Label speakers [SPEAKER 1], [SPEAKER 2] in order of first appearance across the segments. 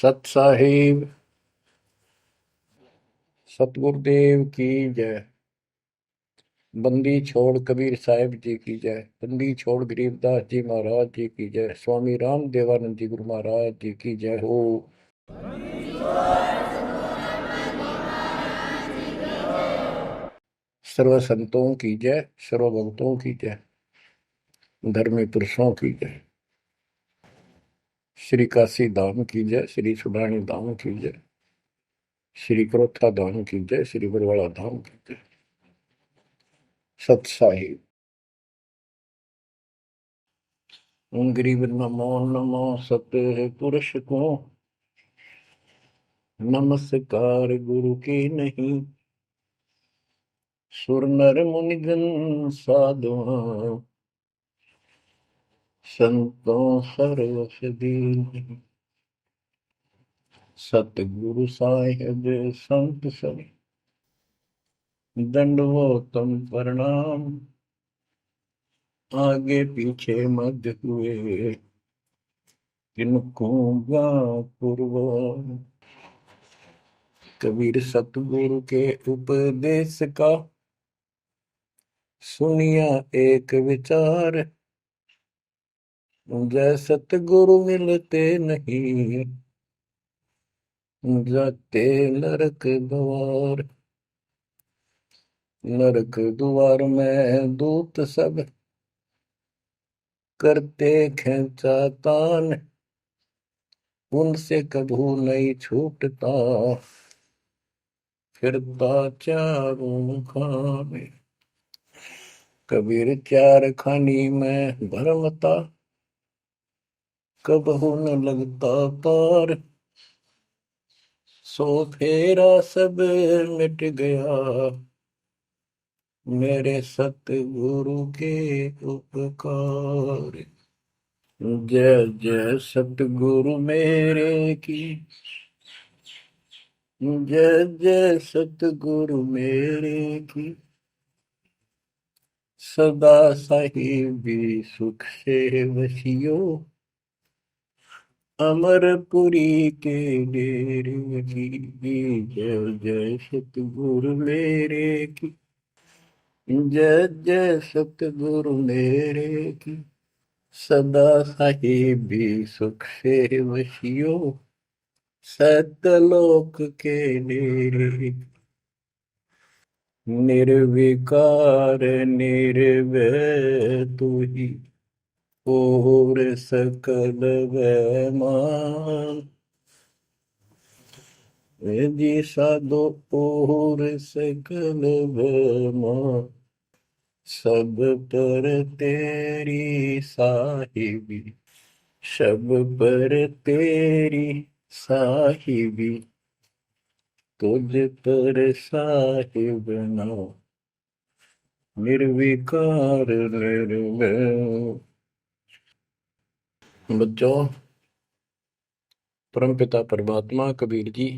[SPEAKER 1] सत साहिब सतगुरुदेव की जय। बंदी छोड़ कबीर साहिब जी की जय। बंदी छोड़ गरीबदास जी महाराज जी की जय। स्वामी राम देवानंद जी गुरु महाराज जी की जय हो। सर्व संतों की जय, सर्व भक्तों की जय, धर्मी पुरुषों की जय। श्री काशी धाम की जय, श्री सुडानी धाम की जय, श्री क्रोथा धाम की जय, श्री बरवाड़ा धाम की जय। सत साहिब गरीब नमो नमो सत्य पुरुष को नमस्कार गुरु की नहीं। सुर नर मुनिजन साधुआ संतों सर्वस दीन। सतगुरु साहिब संत सब दंडवतम प्रणाम। आगे पीछे मध्य हुए किनको पूर्व। कबीर सतगुरु के उपदेश का सुनिया एक विचार। जय सतगुरु मिलते नहीं जाते नरक द्वार। नरक द्वार में दूत सब करते खेचातान। उनसे कभू नहीं छूटता फिरता चारों खाने। कबीर चार खानी में भरमता कबहू न लगता पार। सो फेरा सब मिट गया मेरे सतगुरु के उपकार। जय जय सतगुरु मेरे की जय जय सतगुरु मेरे की। सदा साहिबी सुख से वसियो अमरपुरी के डेरे की। जय जय सतगुरु मेरे की जय जय सतगुरु मेरे की। सदा साहिबी सुख से वसियो सतलोक के डेरे। निर्विकार निर्भय तू ही और सकल वैमान। जी साधो और सकल वैमान। सब पर तेरी साहिबी सब पर तेरी साहिबी। तुझ पर साहिब नाम निर्विकार निर्भय। बच्चों, परमपिता परमात्मा कबीर जी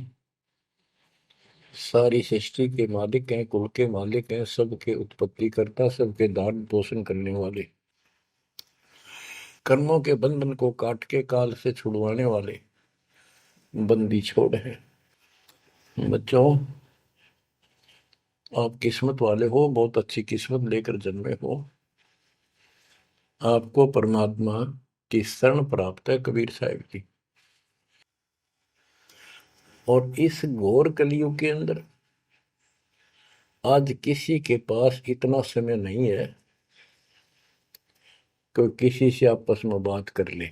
[SPEAKER 1] सारी सृष्टि के मालिक हैं, कुल के मालिक हैं, सबके उत्पत्ति करता, सबके दान पोषण करने वाले, कर्मों के बंधन को काट के काल से छुड़वाने वाले बंदी छोड़ है। बच्चों, आप किस्मत वाले हो, बहुत अच्छी किस्मत लेकर जन्मे हो। आपको परमात्मा की शरण प्राप्त है कबीर साहिब की। और इस घोर कलयुग के अंदर आज किसी के पास इतना समय नहीं है कि किसी से आपस में बात कर ले,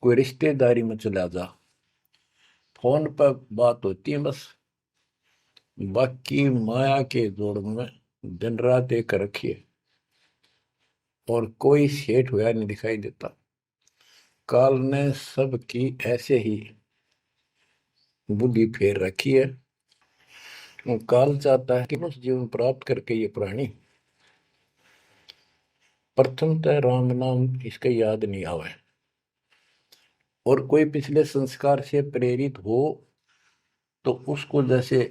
[SPEAKER 1] कोई रिश्तेदारी में चला जा, फोन पर बात होती है बस। बाकी माया के जोड़ में दिन रात एक रखिए और कोई सेठ हुआ नहीं दिखाई देता। काल ने सबकी ऐसे ही बुद्धि फेर रखी है। काल चाहता है कि उस जीवन प्राप्त करके ये प्राणी प्रथमतः राम नाम इसका याद नहीं आवे और कोई पिछले संस्कार से प्रेरित हो तो उसको जैसे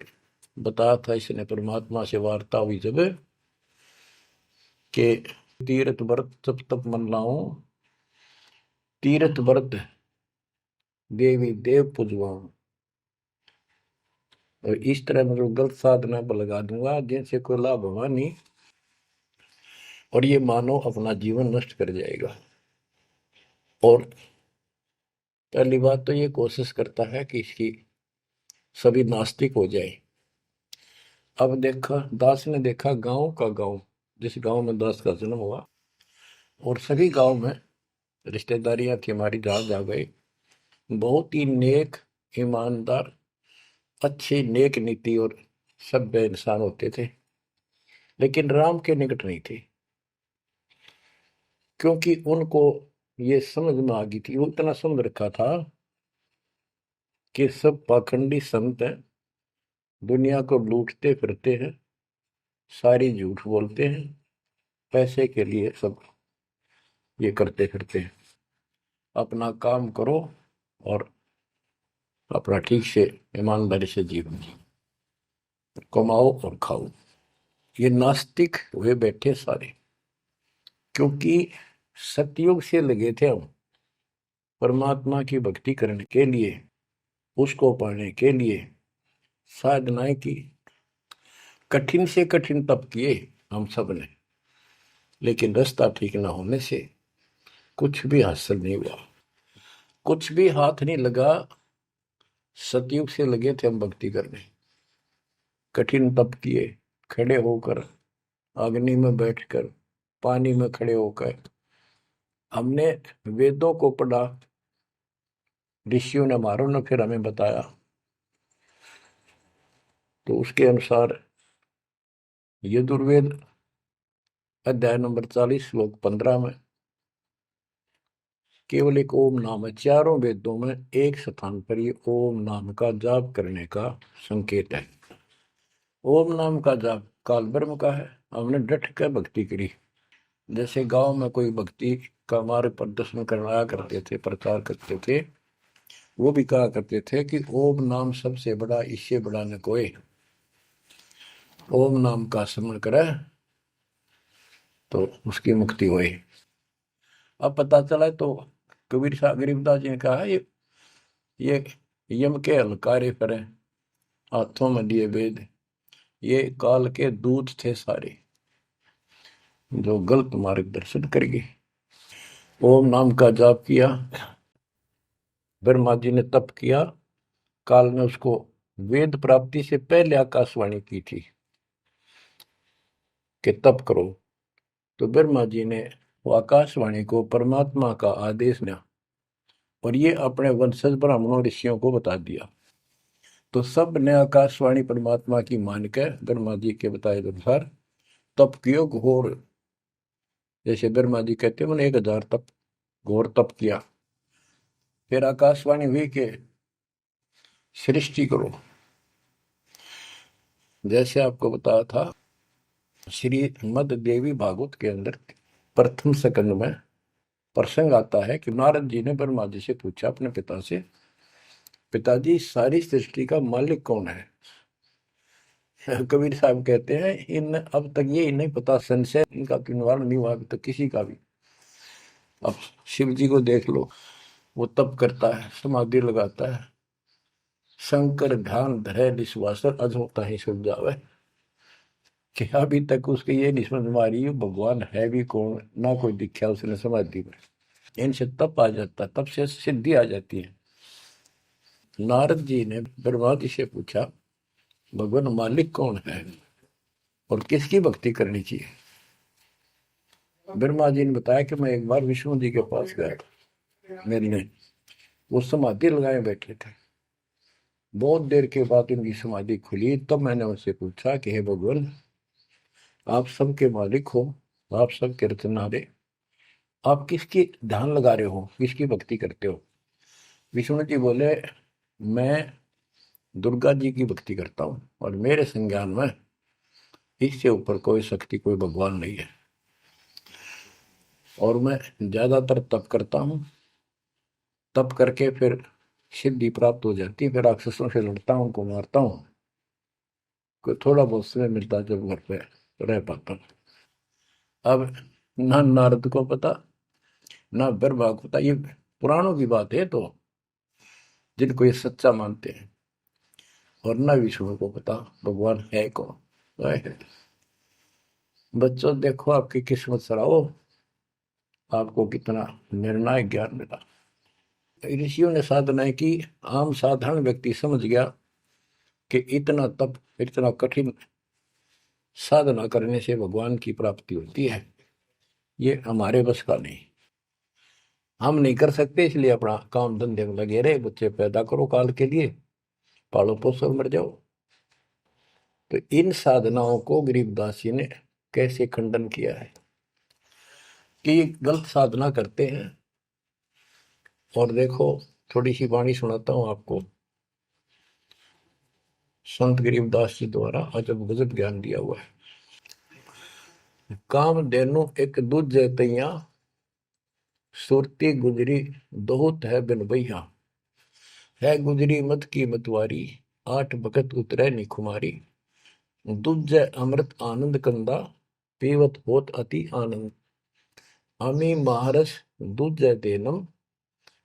[SPEAKER 1] बताया था इसने परमात्मा से वार्ता हुई जब के तीर्थ व्रत तप तप मन लाऊं। तीर्थ व्रत देवी देव पूजवाऊं। और इस तरह मतलब गलत साधना पर लगा दूंगा जिनसे कोई लाभ होगा नहीं, और ये मानव अपना जीवन नष्ट कर जाएगा। और पहली बात तो ये कोशिश करता है कि इसकी सभी नास्तिक हो जाए। अब देखा, दास ने देखा गांव का गांव, जिस गांव में दास का जन्म हुआ, और सभी गांव में रिश्तेदारियां थी हमारी, जहां जा गए बहुत ही नेक, ईमानदार, अच्छे, नेक नीति और सभ्य इंसान होते थे, लेकिन राम के निकट नहीं थे, क्योंकि उनको ये समझ में आ गई थी, वो इतना समझ रखा था कि सब पाखंडी संत हैं, दुनिया को लूटते फिरते हैं, सारी झूठ बोलते हैं, पैसे के लिए सब ये करते फिरते हैं। अपना काम करो और अपना ठीक से ईमानदारी से जीवन कमाओ और खाओ। ये नास्तिक हुए बैठे सारे, क्योंकि सतयुग से लगे थे हम परमात्मा की भक्ति करने के लिए, उसको पाने के लिए साधनाएं की, कठिन से कठिन तप किए हम सब ने, लेकिन रास्ता ठीक ना होने से कुछ भी हासिल नहीं हुआ, कुछ भी हाथ नहीं लगा। सतयुग से लगे थे हम भक्ति करने, कठिन तप किए, खड़े होकर, अग्नि में बैठकर, पानी में खड़े होकर, हमने वेदों को पढ़ा, ऋषियों ने हमारों ने फिर हमें बताया, तो उसके अनुसार यजुर्वेद अध्याय नंबर 40 श्लोक 15 में केवल एक ओम नाम है। चारों वेदों में एक स्थान पर ये ओम नाम का जाप करने का संकेत है। ओम नाम का जाप काल ब्रह्म का है। हमने डट कर भक्ति करी। जैसे गांव में कोई भक्ति का मार्ग प्रदर्शन करवाया करते थे, प्रचार करते थे, वो भी कहा करते थे कि ओम नाम सबसे बड़ा, इससे बड़ा न कोई। ओम नाम का स्मरण करे तो उसकी मुक्ति हुई। अब पता चला तो कबीर साहब गरीबदास जी ने कहा, ये यम के हलकारे करें, हाथों में लिए वेद, ये काल के दूत थे सारे, जो गलत मार्गदर्शन करेंगे। ओम नाम का जाप किया, ब्रह्मा जी ने तप किया, काल ने उसको वेद प्राप्ति से पहले आकाशवाणी की थी कि तप करो, तो ब्रह्मा जी ने वो आकाशवाणी को परमात्मा का आदेश दिया, और ये अपने वंशज ब्राह्मणों ऋषियों को बता दिया। तो सब ने आकाशवाणी परमात्मा की मान के ब्रह्मा जी के बताए अनुसार तप कियो घोर। जैसे ब्रह्मा जी कहते हैं, मैंने 1000 तप, घोर तप किया। फिर आकाशवाणी हुई कि सृष्टि करो। जैसे आपको बताया था, श्रीमद देवी भागवत के अंदर प्रथम स्कंद में प्रसंग आता है कि नारद जी ने ब्रह्मा जी से पूछा अपने पिता से, पिताजी सारी सृष्टि का मालिक कौन है? कबीर साहब कहते हैं, इन अब तक ये नहीं पता, संशय इनका निवारण नहीं हुआ अभी तक किसी का भी। अब शिव जी को देख लो, वो तप करता है, समाधि लगाता है, शंकर ध्यान धरे विश्वासर अधोता ही सुन जावे, कि अभी तक उसके ये नहीं समझ में आ रही भगवान है भी कौन, ना कोई दिखा उसने समाधि में। इनसे तप आ जाता, तप से सिद्धि आ जाती है। नारद जी ने ब्रह्मा जी से पूछा, भगवान मालिक कौन है और किसकी भक्ति करनी चाहिए? ब्रह्मा जी ने बताया कि मैं एक बार विष्णु जी के पास गया, मिलने, वो समाधि लगाए बैठे थे। बहुत देर के बाद उनकी समाधि खुली, तब मैंने उनसे पूछा कि हे भगवान, आप सबके मालिक हो, आप सबके रचनहारे, आप किसकी ध्यान लगा रहे हो, किसकी भक्ति करते हो? विष्णु जी बोले, मैं दुर्गा जी की भक्ति करता हूँ, और मेरे संज्ञान में इससे ऊपर कोई शक्ति, कोई भगवान नहीं है, और मैं ज्यादातर तप करता हूँ, तप करके फिर सिद्धि प्राप्त हो जाती है, फिर राक्षसों से लड़ता हूँ, उनको मारता हूँ, कोई थोड़ा बहुत समय मिलता है जब घर पे रह पाता हूँ। अब ना नारद को पता, ना ब्रह्मा को पता, ये पुराणों की बात है। तो जिनको ये सच्चा मानते हैं, और न विष्णु को पता भगवान है कौन। बच्चों देखो आपकी किस्मत सराहो, आपको कितना निर्णायक ज्ञान मिला। ऋषियों ने साधनाएं की, आम साधारण व्यक्ति समझ गया कि इतना तप, इतना कठिन साधना करने से भगवान की प्राप्ति होती है, ये हमारे बस का नहीं, हम नहीं कर सकते, इसलिए अपना काम धंधे में लगे रहे, बच्चे पैदा करो काल के लिए, पालो पोसो मर जाओ। तो इन साधनाओं को गरीबदास जी ने कैसे खंडन किया है कि गलत साधना करते हैं। और देखो थोड़ी सी वाणी सुनाता हूं आपको, संत गरीबदास जी द्वारा अजब गजब ज्ञान दिया हुआ है। काम देनु एक दूजे तैया, सुरती गुजरी दोहत है बिन भैया, है गुजरी मत की मतवारी, आठ भगत उतरे निखुमारी, दूजे अमृत आनंद कंदा, पीवत होत अति आनंद, अमी महारस दूजे देनम,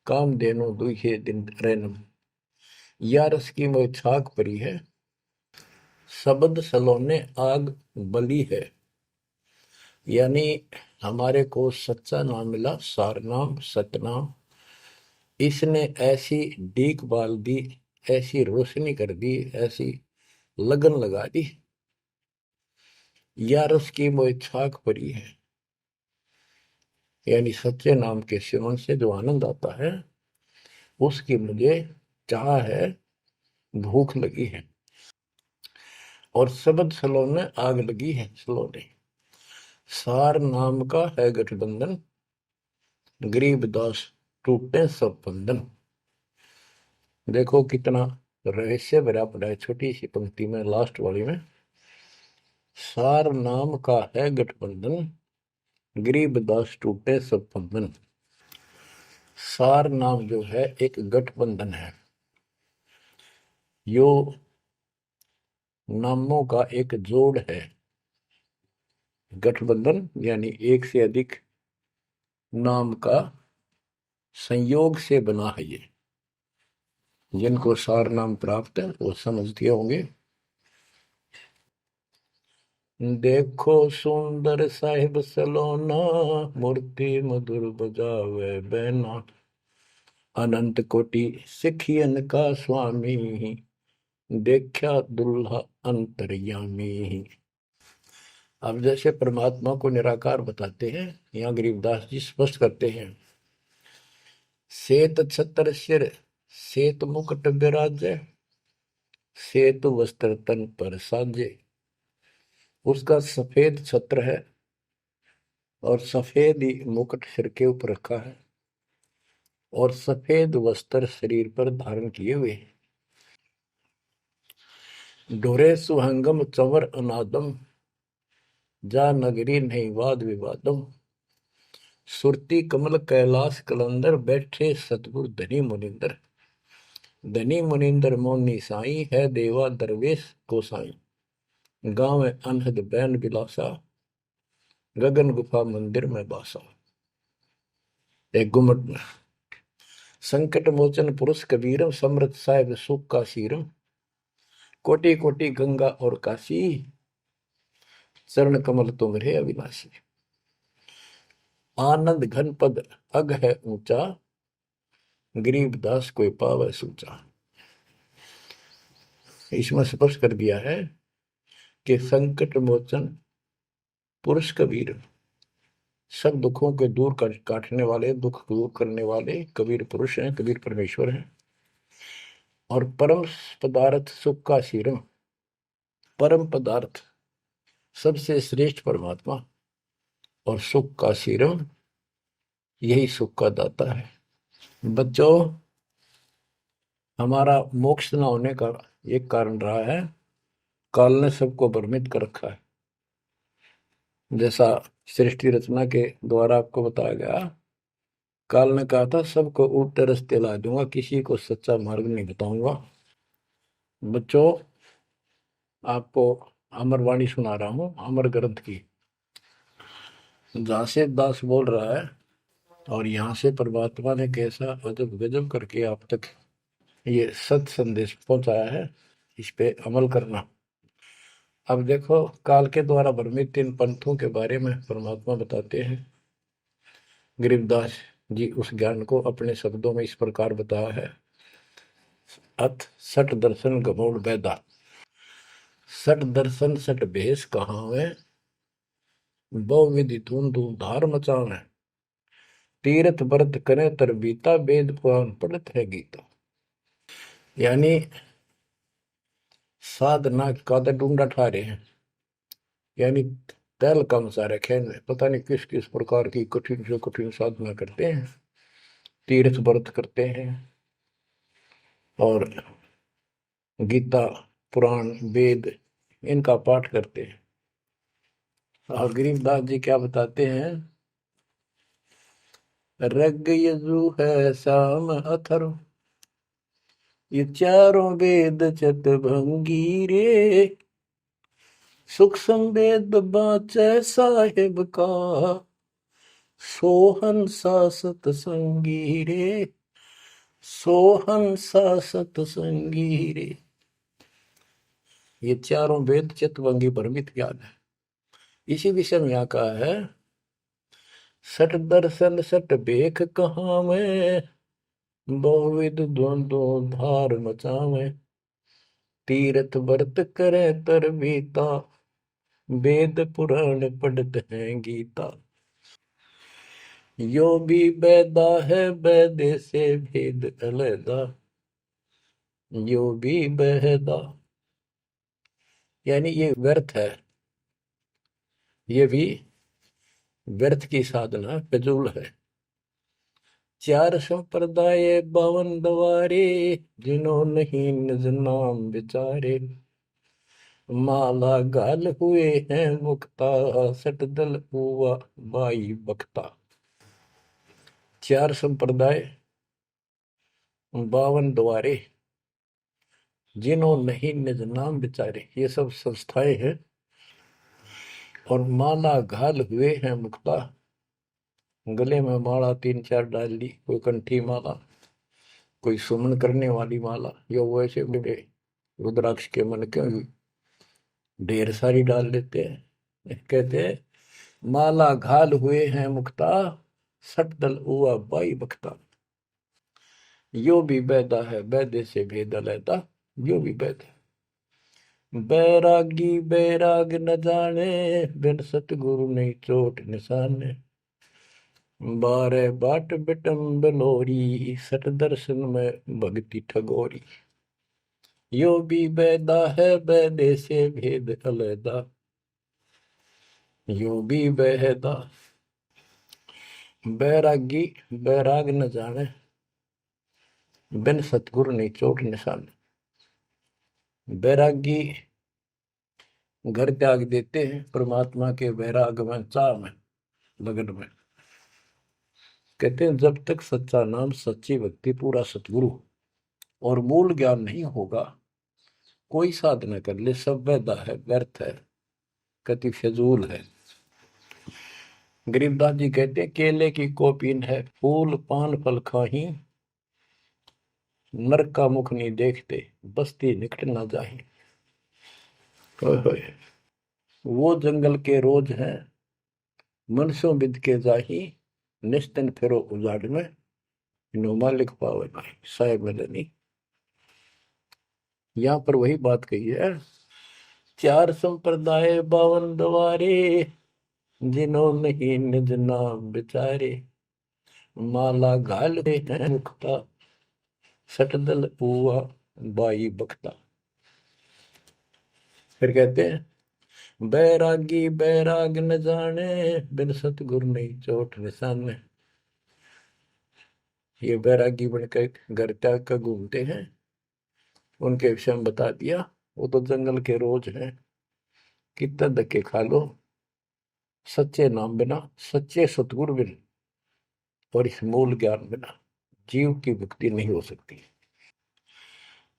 [SPEAKER 1] काम देनो दुहे दिन रैनम, या रस की मोह छाक परी है, शब्द सलोने आग बली है। यानी हमारे को सच्चा नाम मिला, सारनाम सतनाम, इसने ऐसी डीक बाल दी, ऐसी रोशनी कर दी, ऐसी लगन लगा दी, या रस की मोह छाक परी है। यानी सच्चे नाम के सेवन से जो आनंद आता है उसकी मुझे चाह है, भूख लगी है। और शब्द सलोने आग लगी है, सलोने सार नाम का है गठबंधन, गरीबदास टूटे सब बंधन। देखो कितना रहस्य भरा पड़ा है छोटी सी पंक्ति में, लास्ट वाली में, सार नाम का है गठबंधन, गरीबदास टूटे सब बंधन। सार नाम जो है एक गठबंधन है, यो नामों का एक जोड़ है। गठबंधन यानी एक से अधिक नाम का संयोग से बना है ये। जिनको सार नाम प्राप्त है वो समझते होंगे। देखो सुंदर साहिब सलोना, मूर्ति मधुर बजावे बैना, अनंत कोटि सिखियन का स्वामी, देखा दुल्हा अंतर्यामी। अब जैसे परमात्मा को निराकार बताते हैं, यहाँ गरीबदास जी स्पष्ट करते हैं, श्वेत छत्र सिर श्वेत मुकुट विराजे, श्वेत वस्त्र तन पर साजे। उसका सफेद छत्र है और सफेद ही मुकुट सिर के ऊपर रखा है और सफेद वस्त्र शरीर पर धारण किए हुए। ढोरे सुहंगम चवर अनादम, जा नगरी नहीं वाद विवादम, सुरती कमल कैलाश कलंदर, बैठे सतगुरु धनी मुनिंदर। धनी मुनिंदर मोनी साई, है देवा दरवेश गोसाई, गांव अनहद बैन बिलासा, गगन गुफा मंदिर में बासा। एक गुमट में संकट मोचन पुरुष कबीरम, समृत साहिब सुख का शीरम, कोटि कोटि गंगा और काशी, चरण कमल तुम्हारे अविनाशी। आनंद घन पद अग है ऊंचा, गरीबदास कोई पावे सूचा। इसमें स्पष्ट कर दिया है कि संकट मोचन पुरुष कबीर, सब दुखों के दूर काटने वाले, दुख दूर करने वाले कबीर पुरुष हैं, कबीर परमेश्वर हैं। और परम पदार्थ सुख का शीरम, परम पदार्थ सबसे श्रेष्ठ परमात्मा, और सुख का शीरम यही सुख का दाता है। बच्चों हमारा मोक्ष न होने का एक कारण रहा है, काल ने सबको भ्रमित कर रखा है। जैसा सृष्टि रचना के द्वारा आपको बताया गया, काल ने कहा था सबको उल्टे रास्ते ला दूंगा, किसी को सच्चा मार्ग नहीं बताऊंगा। बच्चों आपको अमरवाणी सुना रहा हूं, अमर ग्रंथ की, जहां से दास बोल रहा है और यहाँ से परमात्मा ने कैसा अजब गजब करके आप तक ये सत संदेश पहुंचाया है, इस पे अमल करना। अब देखो, काल के द्वारा भ्रमित इन पंथों के बारे में परमात्मा बताते हैं। गरीबदास जी उस ज्ञान को अपने शब्दों में इस प्रकार बताया है। अथ सठ दर्शन गमोड़ बैदा, सठ दर्शन सठ भेष कहावे, बहुविधि धूम धूम धार मचावे, तीर्थ व्रत करे तर बीता, वेद पुराण पढ़त है गीता। यानी साधना का तो ढूंढा ठा रहे हैं, यानी तैल कम सारे खेल में पता नहीं किस किस प्रकार की कठिन से कठिन साधना करते हैं, तीर्थ व्रत करते हैं और गीता पुराण वेद इनका पाठ करते हैं। और गरीबदास जी क्या बताते हैं, रग यजु है श्याम अथर्व, ये चारों वेद चतभंगी रे, सुख संवेद बाचे साहेब का, सोहन सा सतसंगी रे, सोहन सा सतसंगी रे। ये चारों वेद चितवंगी भ्रमित ज्ञान है। इसी विषय में यहाँ कहा है, सट दर्शन सट बेख कहाँ में, बहुविध द्वंद्व धार मचावे, तीर्थ व्रत करे तर बीता, वेद पुराण पढ़त है गीता। यो भी बैदा है बैदे से भेद अलैदा, यो भी बहदा, यानी ये व्यर्थ है, ये भी व्यर्थ की साधना फिजूल है। चार संप्रदाय बावन दवारे, जिन्हों नहीं निज नाम विचारे, माला गाल हुए हैं मुक्ता, सट दल हुआ बाई बख्ता। चार संप्रदाय, 52 द्वारे, जिन्हों नहीं निज नाम विचारे, ये सब संस्थाएं हैं। और माला घाल हुए हैं मुक्ता, गले में माला 3-4 डाल ली, कोई कंठी माला, कोई सुमन करने वाली माला, या वैसे बड़े रुद्राक्ष के मन के ढेर सारी डाल लेते हैं। कहते हैं माला घाल हुए हैं मुक्ता, सट दल हुआ बाई बख्ता। यो भी बैदा है बैदे से भेद अलैदा, यो भी बैद है। बैरागी बैराग न जाने, बिन सतगुरु नहीं चोट निशाने, बारे बाट बिटम बलोरी, सट दर्शन में भक्ति ठगोरी। यो भी बैदा है बैदे से भेद अलैदा, यो भी बहदा। बैरागी बैराग न जाने, बिन सतगुरु नहीं चोट निशान। बैरागी घर त्याग देते हैं परमात्मा के वैराग में, चाह में, लगन में। कहते हैं जब तक सच्चा नाम सच्ची भक्ति पूरा सतगुरु और मूल ज्ञान नहीं होगा, कोई साधना कर ले सब वैधा है, व्यर्थ है, कति फिजूल है। गरीबदास जी कहते हैं केले की कोपीन है, फूल पान फल खाही, नरक का मुख नहीं देखते, बस्ती निकट ना जाही। वो जंगल के रोज हैं, मनसों बिद के जाही, निस्तिन फिरो उजाड़ में, नो मालिक पावे भाई साहेब मदनी। यहाँ पर वही बात कही है, चार संप्रदाय 52 द्वारे, जिन्हों नहीं निज नाम विचारे, माला घाल हैं मुक्ता, सटदल हुआ बाई बख्ता। फिर कहते हैं बैरागी बैराग न जाने, बिन सतगुरु नहीं चोट निशाने। ये बैरागी बनकर घर त्याग कर घूमते हैं, उनके विषय में बता दिया, वो तो जंगल के रोज हैं, कितना धक्के खा लो, सच्चे नाम बिना, सच्चे सतगुरु बिना और इस मूल ज्ञान बिना जीव की मुक्ति नहीं हो सकती।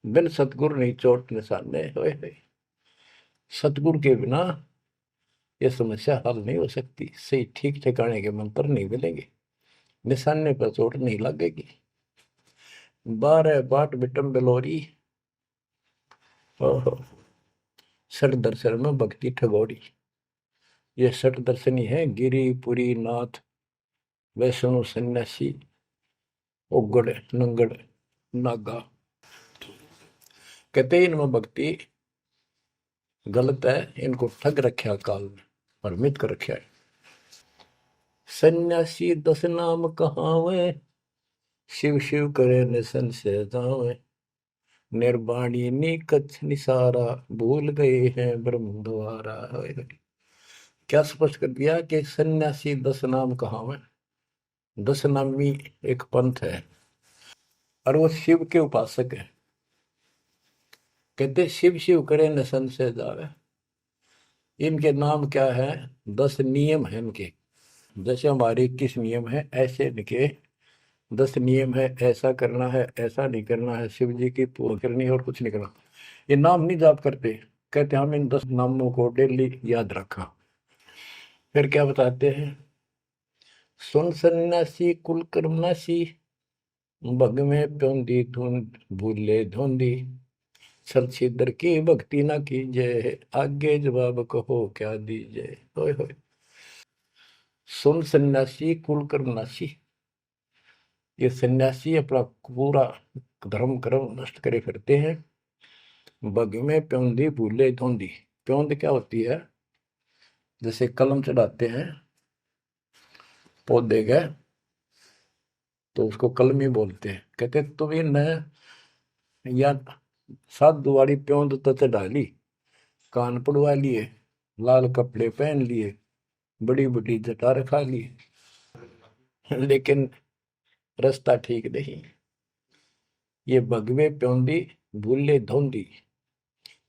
[SPEAKER 1] बिन सतगुरु नहीं चोट निशाने, होए सतगुरु के बिना ये समस्या हल नहीं हो सकती। सही ठीक ठिकाने के मंत्र नहीं मिलेंगे, निशाने पर चोट नहीं लगेगी। 12 बाट बिटम बेलोरी। ओहो। षट दर्शन में भक्ति ठगोरी। ये षट दर्शनी है, गिरी पुरी नाथ वैष्णो सन्यासी उगड़ नंगड़ नागा। कहते हैं इनमें भक्ति गलत है, इनको ठग रखा काल में, भ्रमित कर रखा है। सन्यासी 10 नाम कहावे, शिव शिव करे न संशय जावे। निर्वाणी निकच निसारा, भूल गए हैं ब्रह्म द्वारा। क्या स्पष्ट कर दिया कि सन्यासी 10 नाम कहावे। 10 नामी एक पंथ है और वो शिव के उपासक है। कहते शिव शिव करे न संशय जावे। इनके नाम क्या है? 10 नियम है इनके। जैसे हमारे 21 नियम है, ऐसे इनके 10 नियम है। ऐसा करना है, ऐसा नहीं करना है, शिव जी की पूजा करनी है और कुछ नहीं करना। ये नाम नहीं जाप करते। कहते हम इन 10 नामों को डेली याद रखा। फिर क्या बताते हैं? सुन सन्यासी कुल कर्मनाशी, भग में प्योंदी धुंध भूले धुंधी। सर छिदर की भक्ति ना कीजिए, आगे जवाब कहो क्या दीजिए। होय होय। सुन सन्यासी कुल कर्मनाशी, ये सन्यासी अपना पूरा धर्म कर्म नष्ट करे फिरते हैं। बग में प्योंदी भूले धुंधी। प्योंद क्या होती है? जैसे कलम चढ़ाते हैं पौधे का, तो उसको कलमी बोलते हैं। कहते तुम इन या सात दुआरी प्योंद तो चढ़ा ली, कान पड़वा लिए, लाल कपड़े पहन लिए, बड़ी बड़ी जटा रखा ली, लेकिन रास्ता ठीक नहीं। ये भगवे प्योंदी भूले धोंदी,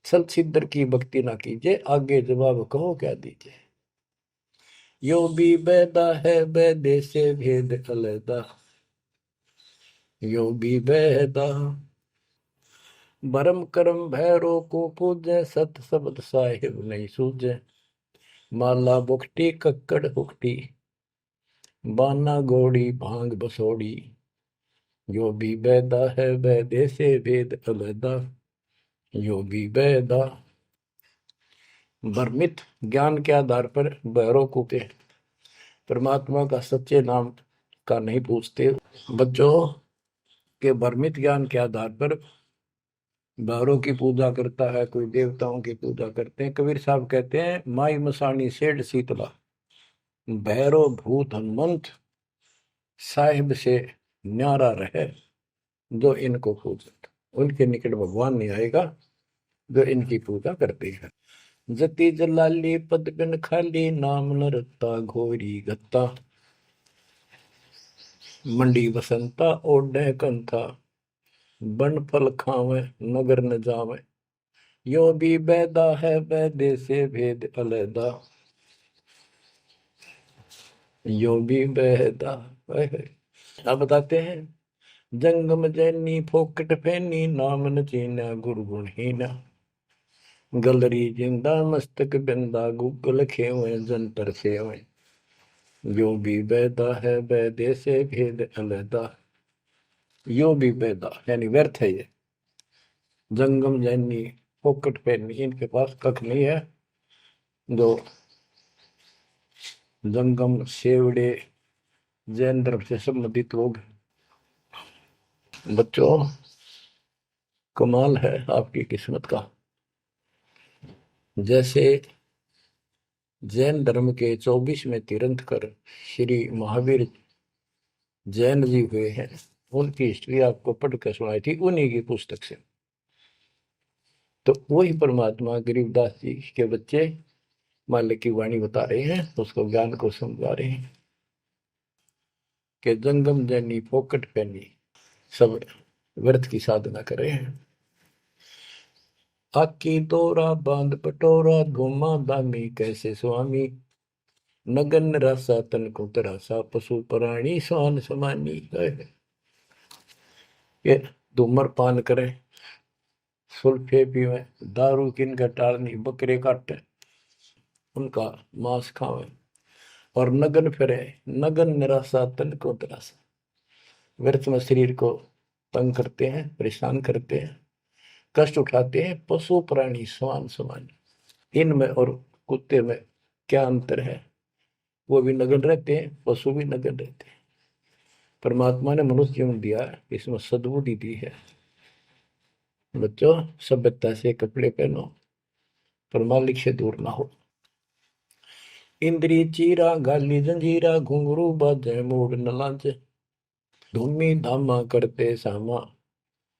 [SPEAKER 1] सल सिद्धर की भक्ति ना कीजिए, आगे जवाब कहो क्या दीजिए। यो भी बैदा है बैदे से भेद अलैदा, यो भी बैदा। भरम करम भैरो को पूजे, सत शब्द साहिब नहीं सूझे। माला बुखटी कक्कड़ हुकटी, बाना घोड़ी भांग बसोड़ी। यो भी बैदा है बैदे से भेद अलैदा, यो भी बैदा। भ्रमित ज्ञान के आधार पर भैरव को के परमात्मा का सच्चे नाम का नहीं पूछते। बच्चों के भ्रमित ज्ञान के आधार पर भैरव की पूजा करता है, कोई देवताओं की पूजा करते हैं। कबीर साहब कहते हैं, माई मसानी सेठ शीतला, भैरव भूत हनुमंत साहिब से न्यारा रहे जो इनको पूजत। उनके निकट भगवान नहीं आएगा जो इनकी पूजा करते हैं। जति जलाली पद बिन खाली, नाम न रत्ता घोरी गत्ता। मंडी बसंता ओढ़े कंथा, बन फल खावे नगर न जावे। यो भी बैदा है बैदे से भेद अलैदा, यो भी बैदा। अब बताते हैं, जंगम जैनी फोकट फैनी, नाम न चीना गुरु गुणहीना। गलरी जिंदा मस्तक बिंदा, गुगल खेवे जंतर सेवे। यो भी बैदा है बैदे से भेद अलैदा, यो भी बैदा यानी व्यर्थ है ये। जंगम जैनी फोकट फैनी, इनके पास कख नहीं है। जो जंगम सेवड़े जैन धर्म से संबंधित लोग। बच्चों कमाल है आपकी किस्मत का। जैसे जैन धर्म के 24वें तीर्थंकर श्री महावीर जैन जी हुए हैं, उनकी हिस्ट्री आपको पढ़कर सुनाई थी उन्हीं की पुस्तक से। तो वही परमात्मा गरीबदास जी के बच्चे मालिक की वाणी बता रहे हैं, उसको ज्ञान को समझा रहे हैं कि जंगम जैनी फोकट पैनी, सब व्यर्थ की साधना कर रहे हैं। आकी तोरा बांध पटोरा, घुमा दामी कैसे स्वामी। नगन रासा तन को तरासा, पशु प्राणी स्वान समानी। ये धूम्रपान करें, सुल्फे पीवे, दारू किन टालनी, बकरे काटे उनका मांस खावे, और नगन फिरे। नगन निराशा तन को तरासा, व्यर्थ में शरीर को तंग करते हैं, परेशान करते हैं, कष्ट उठाते हैं। पशु प्राणी समान समान, इनमें और कुत्ते में क्या अंतर है? वो भी नग्न रहते हैं, पशु भी नग्न रहते हैं। परमात्मा ने मनुष्य जीवन दिया, इसमें सद्बुद्धि दी है। बच्चों, सभ्यता से कपड़े पहनो, पर मालिक से दूर ना हो। इंद्री चीरा गाली जंजीरा, घुंघरू बाजे मूड न लाजे, धूमी धामा करते सामा,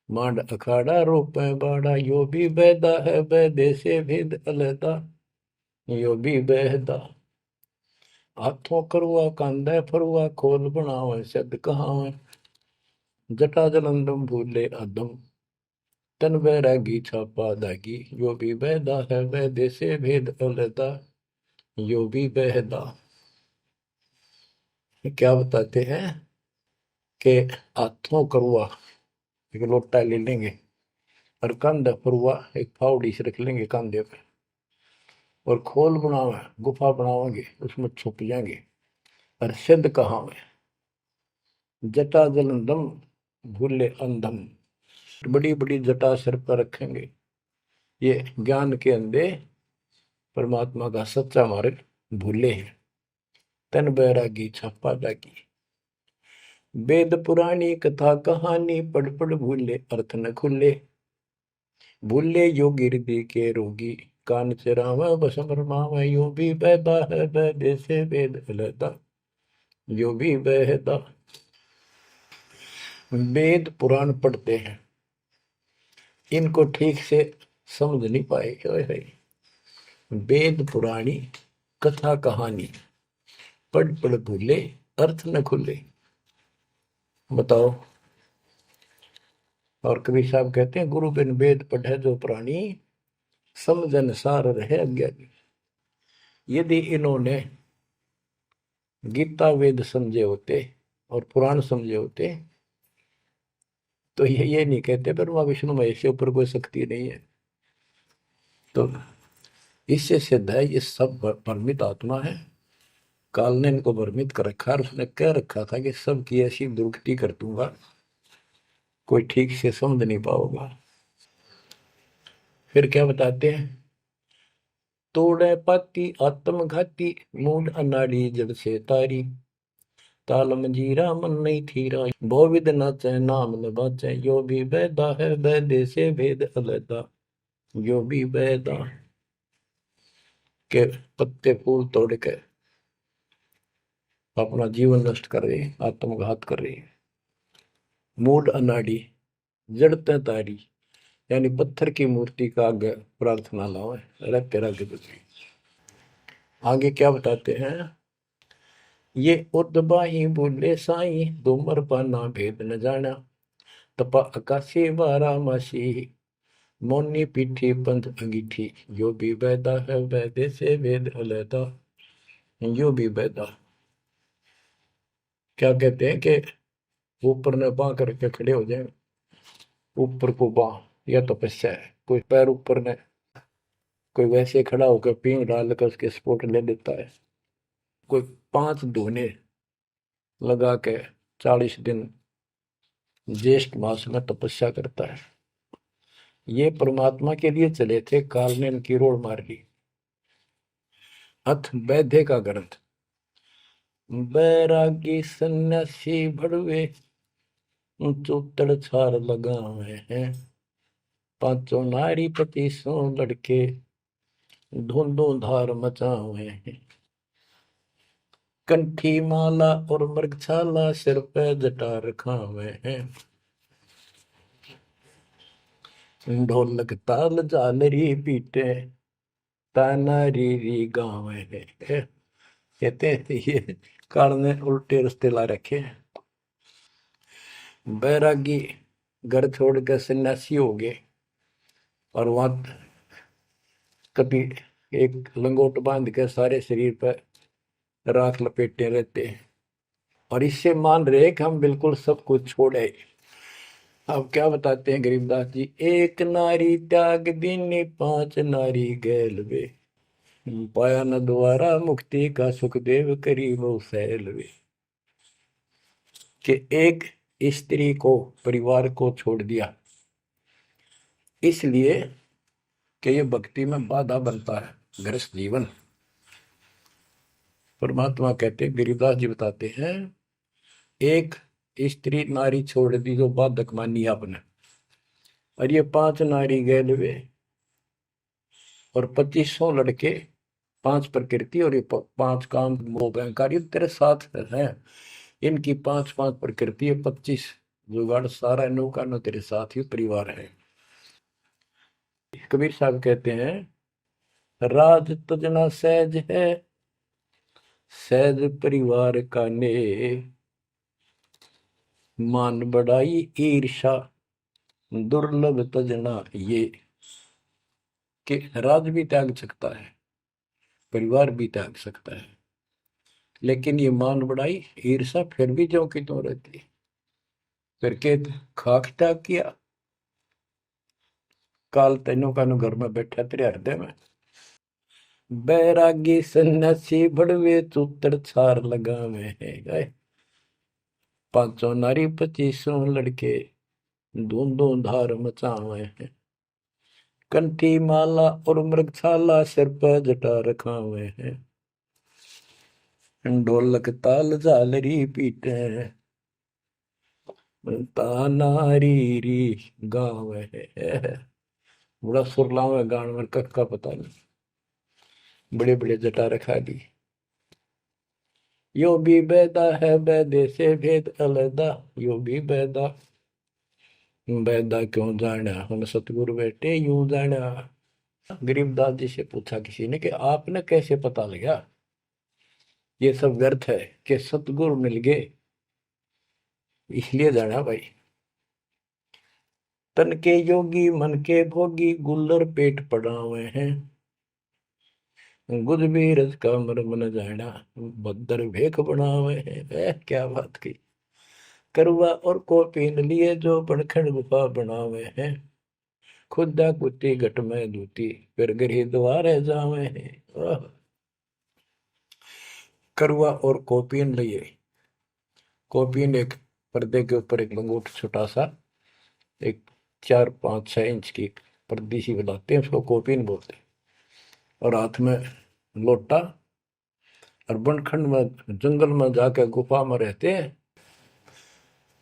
[SPEAKER 1] मांड अखाड़ा रोपे बाड़ा, यो भी बैदा है बैदे से भेद अलहदा, यो भी बहदा। हाथों करुआ कांदा फरुआ, खोल बनावे सद कहावे, जटा जलंदम भूले अदम, तन बैरागी छापा दागी, यो भी बहदा है बैदे से भेद अलहदा, यो भी बहदा। क्या बताते हैं कि हाथों करुआ एक लोटा ले लेंगे, और कंधा फरुआ एक फावड़ी से रख लेंगे कंधे पे, और खोल बनावे गुफा बनावेंगे, उसमें छुप जाएंगे। और सिद्ध कहावे, जटा जलंदम भूले अंधम, बड़ी बड़ी जटा सिर पर रखेंगे। ये ज्ञान के अंधे परमात्मा का सच्चा मार्ग भूले हैं। तन बैरागी छापा दागी, वेद पुरानी कथा कहानी, पढ़ पढ़ भूले अर्थ न खुले, भूले योगी हृदय के रोगी, कान चरावा बस भरमावा, यो भी बैदा है बैदे से वेद अलहदा, यो भी बहदा। वेद पुराण पढ़ते हैं, इनको ठीक से समझ नहीं पाए। वेद पुराणी कथा कहानी, पढ़ पढ़ भूले अर्थ न खुले। बताओ। और कबीर साहब कहते हैं, गुरु बिन वेद पढ़े जो प्राणी, समझन सार रहे अज्ञानी। यदि इन्होंने गीता वेद समझे होते और पुराण समझे होते, तो ये नहीं कहते ब्रह्मा विष्णु महेश के ऊपर कोई शक्ति नहीं है। तो इससे सिद्ध है ये सब भ्रमित आत्मा है। काल ने इनको भ्रमित कर रखा है। उसने कह रखा था कि सबकी ऐसी दुर्गति कर दूंगा, कोई ठीक से समझ नहीं पाओगा। फिर क्या बताते हैं, तोड़े पाती आत्मघाती, मूड अनाड़ी जड़ से तारी, ताल मंजीरा मन नहीं थीरा, बहुविध नाचे नाम न बाचे, यो भी बैदा है बैदे से भेद अलहदा, यो भी बैदा। के पत्ते फूल तोड़ के अपना जीवन नष्ट कर रहे, आत्मघात कर रहे। मूड अनाड़ी जड़ते तारी, यानी पत्थर की मूर्ति का आगे प्रार्थना लाओ, रख रख बची। आगे क्या बताते हैं, ये उर्दबाही बोले साई, दोमर पाना भेद न जाना, तपा आकाशी बारा मासी, मोनी पीठी पंथ अंगीठी, यो भी बैदा है बैदे से वेद अलहदा, यो भी बैदा। क्या कहते हैं कि ऊपर ने बां करके खड़े हो जाए, ऊपर को बां, यह तपस्या है। कोई पैर ऊपर ने, कोई वैसे खड़ा होकर पींग डाल कर उसके स्पोर्ट ले लेता है। कोई 5 धोने लगा के 40 दिन ज्येष्ठ मास में तपस्या करता है। ये परमात्मा के लिए चले थे, काल ने इनकी रोड मार ली। अथ वैद्य का ग्रंथ, बैरागी सन्यासी भड़वे, चौतड़ छार लगावे हैं, पांचों नारी पति सो लड़के, धुंधो धार मचावे हैं, कंठी माला और मृगछाला, सिर पे जटा रखावे हैं, ढोलक ताल झालरी पीटे, ताना री गावे हैं। कहते हैं ये काल ने उल्टे रास्ते ला रखे। बैरागी घर छोड़ कर सन्यासी हो गए, और वहां कभी एक लंगोट बांध के सारे शरीर पर राख लपेटे रहते हैं, और इससे मान रहे कि हम बिल्कुल सब कुछ छोड़े। अब क्या बताते हैं गरीबदास जी, एक नारी त्याग दीनी, 5 नारी गैल वे, पाया न द्वारा मुक्ति का, सुखदेव करी वो सैल वे। कि एक स्त्री को, परिवार को छोड़ दिया, इसलिए कि ये भक्ति में बाधा बनता है गृहस्थ जीवन। परमात्मा कहते, गिरिदास जी बताते हैं, एक स्त्री नारी छोड़ दी जो बाधक मानी आपने, और ये 5 नारी गैलवे और 2500 लड़के, 5 प्रकृति और ये 5 काम वो अहंकार तेरे साथ है। इनकी 5-5 प्रकृति है, 25 जुगाड़, सारा नौका न तेरे साथ ही परिवार है। कबीर साहब कहते हैं, राज तजना सहज है, सहज परिवार का ने, मान बढ़ाई ईर्षा दुर्लभ तजना ये। कि राज भी त्याग सकता है, परिवार भी त्याग सकता है, लेकिन ये मान बढ़ाई ईर्षा फिर भी जो कि तो रहती। करके खाक त्याग किया, काल तेनों का घर में बैठा तेरे हृदय में। बैरागी सन्यासी बड़वे चूतर छार लगावे है गए, 500 नारी 2500 लड़के, धूम धार मचावे हैं। कंठी माला और मृगशाला सिर पर जटा रखावे हैं, ढोलक ताल झालरी पीटे, तानारी री गाँव है। बड़ा सुरलाव है गान में, कख का पता नहीं, बड़े बड़े जटा रखा दी। यो भी बैदा है बैदे से भेद अलदा, यो भी बैदा, बैदा क्यों जाना हम सतगुरु बैठे यूं जाना। गरीबदास जी से पूछा किसी ने कि आपने कैसे पता लगा ये सब व्यर्थ है, कि सतगुरु मिल गए इसलिए जाना भाई। तन के योगी मन के भोगी, गुल्लर पेट पड़ावे हैं, गुज भी रज का मर्म न जाना, भद्र भेख बनावे हैं। क्या बात की। करवा और को पीन लिए जो बनखंड गुफा बनावे हैं, खुदा कुत्ती घट में दूती, फिर गृह द्वार जावे हैं। करवा और कोपीन लिए, कोपीन एक पर्दे के ऊपर एक लंगोट छोटा सा, एक 4-5-6 इंच की पर्दी सी बनाते हैं, उसको कोपीन बोलते हैं। और हाथ में लोटा, और बनखंड में जंगल में जाकर गुफा में रहते हैं।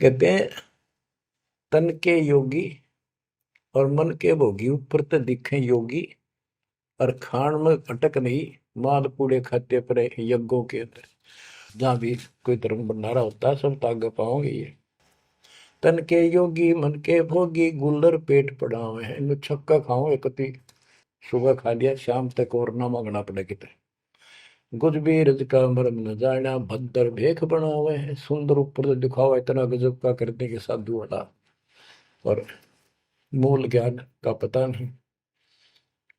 [SPEAKER 1] कहते हैं तन के योगी और मन के भोगी, ऊपर तो दिखे योगी, और खान में अटक नहीं, माल पूड़े खाते पर यज्ञों के अंदर जहां भी कोई धर्म भंडारा होता है सब तागे पाओगे ये। तन के योगी मन के भोगी, गुल्लर पेट पड़ावे हैं, इनको छक्का खाओ एक सुबह खा लिया शाम तक और ना मांगना पड़े कितने। गुज भी रज का मर्म न जाना, भद्र भेख बनावे हैं, सुंदर ऊपर से दिखावा इतना गजब का करने के साधु वाला, और मूल ज्ञान का पता नहीं।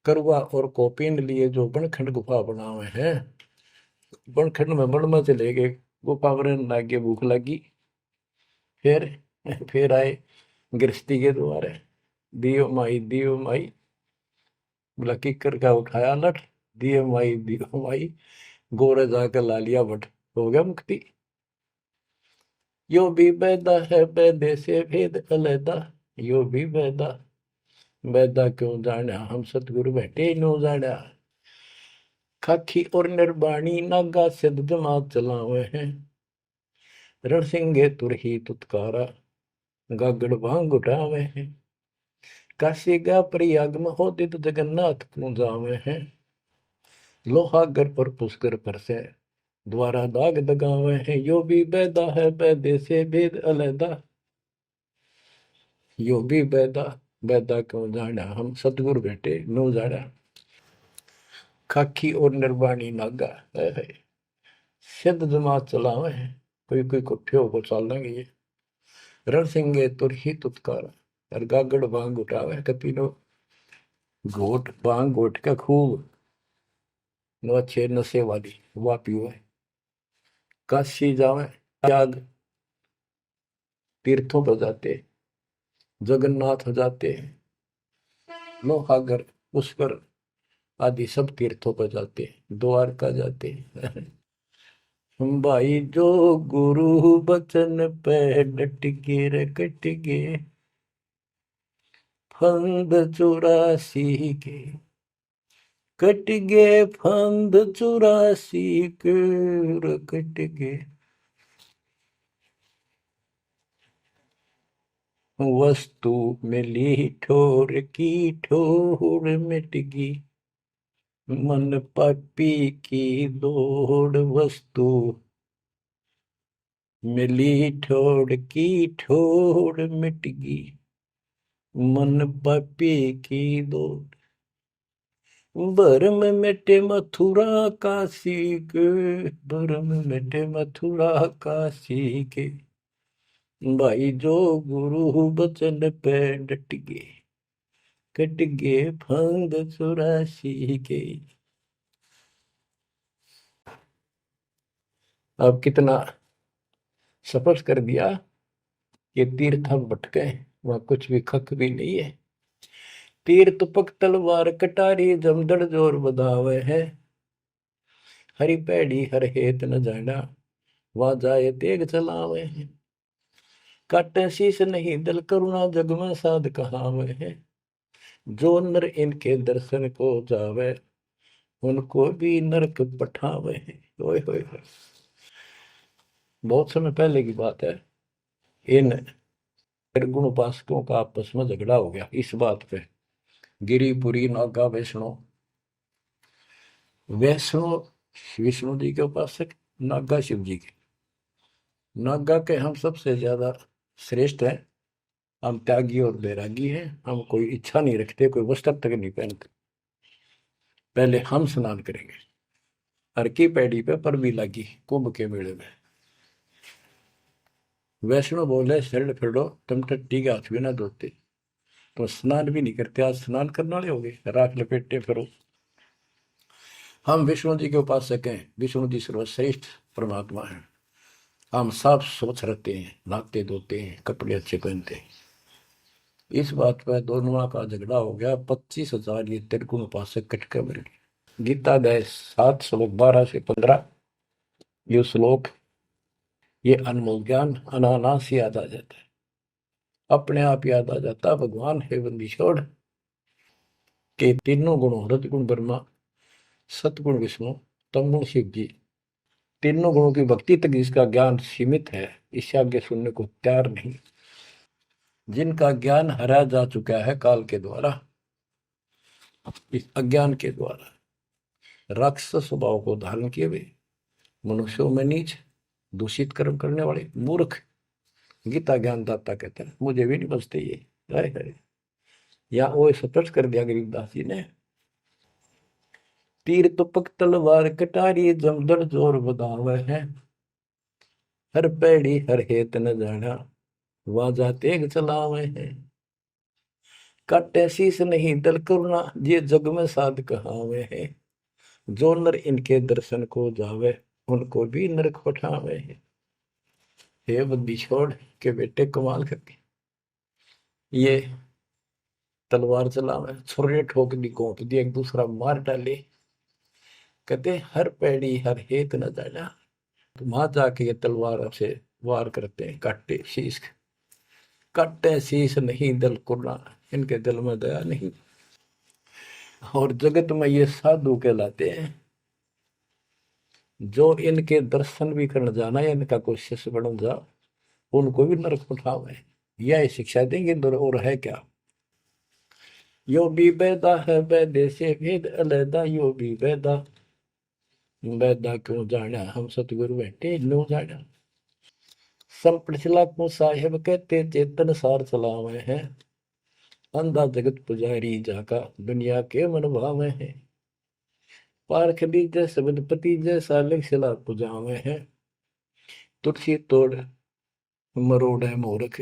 [SPEAKER 1] करवा और कोपीन लिए जो बनखंड गुफा बनावे हैं, बनखंड में बन में चले गए, गुफा बनने लागे, भूख लगी, फिर फिर आए गृहस्थी के द्वारे, दियो माई, बोला किकर का उठाया लठ, दियो माई, गोरे जाकर ला लिया भट, हो गया मुक्ति। यो भी बैदा है बैदे से भेद अलैदा, यो भी बैदा, बैदा क्यों जाना हम सतगुरु बैठे नो जाना। खाखी और निर्बाणी नागा सिद्ध जमात चलावे हैं, रणसिंगे तुरही तुतकारा, गागड़ भांग उठावे हैं। काशी गा प्रयाग में होदित जगन्नाथ क्यों जावे हैं, लोहागर पर पुष्कर पर से द्वारा दाग दगावे हैं। यो भी बैदा है बैदे से भेद अलैदा, यो भी बैदा, बैदा क्यों जाना हम सतगुरु बैठे नो जाना। खाकी और निर्वाणी नागा है, सिद्ध जमात चलावे हैं, कोई कोई कुठ्ठियों को चाल लेंगे ये। रण सिंगे तुरही तुतकार, और गागड़ भांग उठावे कतीनो, घोट भांग घोट का खूब नो अच्छे नशे वाली वा पीवे। काशी जावे, त्याग तीर्थों पर जाते, जगन्नाथ हो जाते, लोहागर पुष्कर आदि सब तीर्थों पर जाते, द्वारका जाते। भाई जो गुरु बचन पे डट के रे कट गए फंद 84 के, कट गए फंद 84 के रे कट गए। वस्तु मिली ठोर की ठोर मिट गई, मन पापी की दौड़। वस्तु मिली ठोर की ठोर मिट गई, मन पापी की दौड़। भरम मिटे मथुरा काशी के, भरम मिटे मथुरा काशी के। भाई जो गुरु बचन पे डट गए, कट गए फंद 84 के। अब कितना सफर कर दिया, ये तीर्थ हम भटके, वहां कुछ भी खक भी नहीं है। तीर तुपक तलवार कटारी जमदड़ जोर बधावे है, हरी पैड़ी हर हेत न जाना, वहां जाए तेग चलावे है। काटे शीश नहीं दल करुणा जग में साध कहावे है, जो नर इनके दर्शन को जावे, उनको भी नरक पठावे है। ओए होए होए। बहुत समय पहले की बात है, इन निर्गुण उपासकों का आपस में झगड़ा हो गया इस बात पे। गिरिपुरी नागा वैष्णो, वैष्णो विष्णु जी के उपासक, नागा शिव जी के। नागा के हम सबसे ज्यादा श्रेष्ठ हैं, हम त्यागी और बैरागी हैं, हम कोई इच्छा नहीं रखते, कोई वस्त्र तक नहीं पहनते। पहले हम स्नान करेंगे। हर की पैड़ी पे पर भी लगी कुंभ के मेले में। वैष्णो बोले शरण फिरो, तुम टट्टी के हाथ भी ना धोते, तो स्नान भी नहीं करते, आज स्नान करने वाले हो गए, राख लपेटे फिरो। हम विष्णु जी के उपासक हैं, विष्णु जी सर्वश्रेष्ठ परमात्मा है। हम साफ स्वच्छ रहते हैं, नहाते धोते हैं, कपड़े अच्छे पहनते हैं। इस बात पर दोनों का झगड़ा हो गया। 25,000 ये त्रिगुण उपासक कटके मर गए। गीता अध्याय 7 श्लोक 12 से 15, ये श्लोक, ये अनमोल ज्ञान अनायास याद आ जाता है, अपने आप याद आ जाता। भगवान है बंदी छोड़ के तीनों गुणों, रजगुण ब्रह्मा, सतगुण विष्णु, तमगुण शिव जी, तीनों गुणों की भक्ति तक जिसका ज्ञान सीमित है, इससे आगे सुनने को तैयार नहीं। जिनका ज्ञान हरा जा चुका है काल के द्वारा, इस अज्ञान के द्वारा, राक्षस स्वभाव को धारण किए हुए, मनुष्यों में नीच, दूषित कर्म करने वाले मूर्ख, गीता ज्ञानदाता कहते हैं, मुझे भी नहीं बचते ये। हाय हाय, या वो स्पष्ट कर दिया गरीबदास जी ने। तीर तुपक तलवार कटारी जमदड़ जोर बधावे है, हर पैड़ी हर हेत न जाना, वाजा तेग चलावे है। काटे शीस नहीं दल करुणा, ये जग में साध कहावे है, जो नर इनके दर्शन को जावे, उनको भी नरक पठावे है। हे बंदी छोड़ के बेटे कमाल करके ये तलवार चलावे, छुरे ठोक दी, घोंप दी, एक दूसरा मार डाले। कहते हर पैड़ी हर हेत न जाना, तो वहां जाके ये तलवार से वार करते हैं, काटे शीश, काटे शीश नहीं दल कुर्ना, इनके दिल में दया नहीं। और जगत में ये साधु कहलाते हैं, जो इनके दर्शन भी करने जाना या इनका कोई शिष्य बन जा, उनको भी नरक उठावे। यह शिक्षा देंगे और है क्या। यो भी बैदा है बैदे से भेद अलैदा, यो भी बैदा, बैदा क्यों जाना हम सतगुरु बैठे नो जाना। संपट चला को साहेब कहते चेतन सार चलावे हैं, अंधा जगत पुजारी जाका दुनिया के मन भावे हैं। पारख दीजय सबदपति जैसा लिख सिला पुजावे हैं, तुलसी तोड़ मरोड़ है मूर्ख,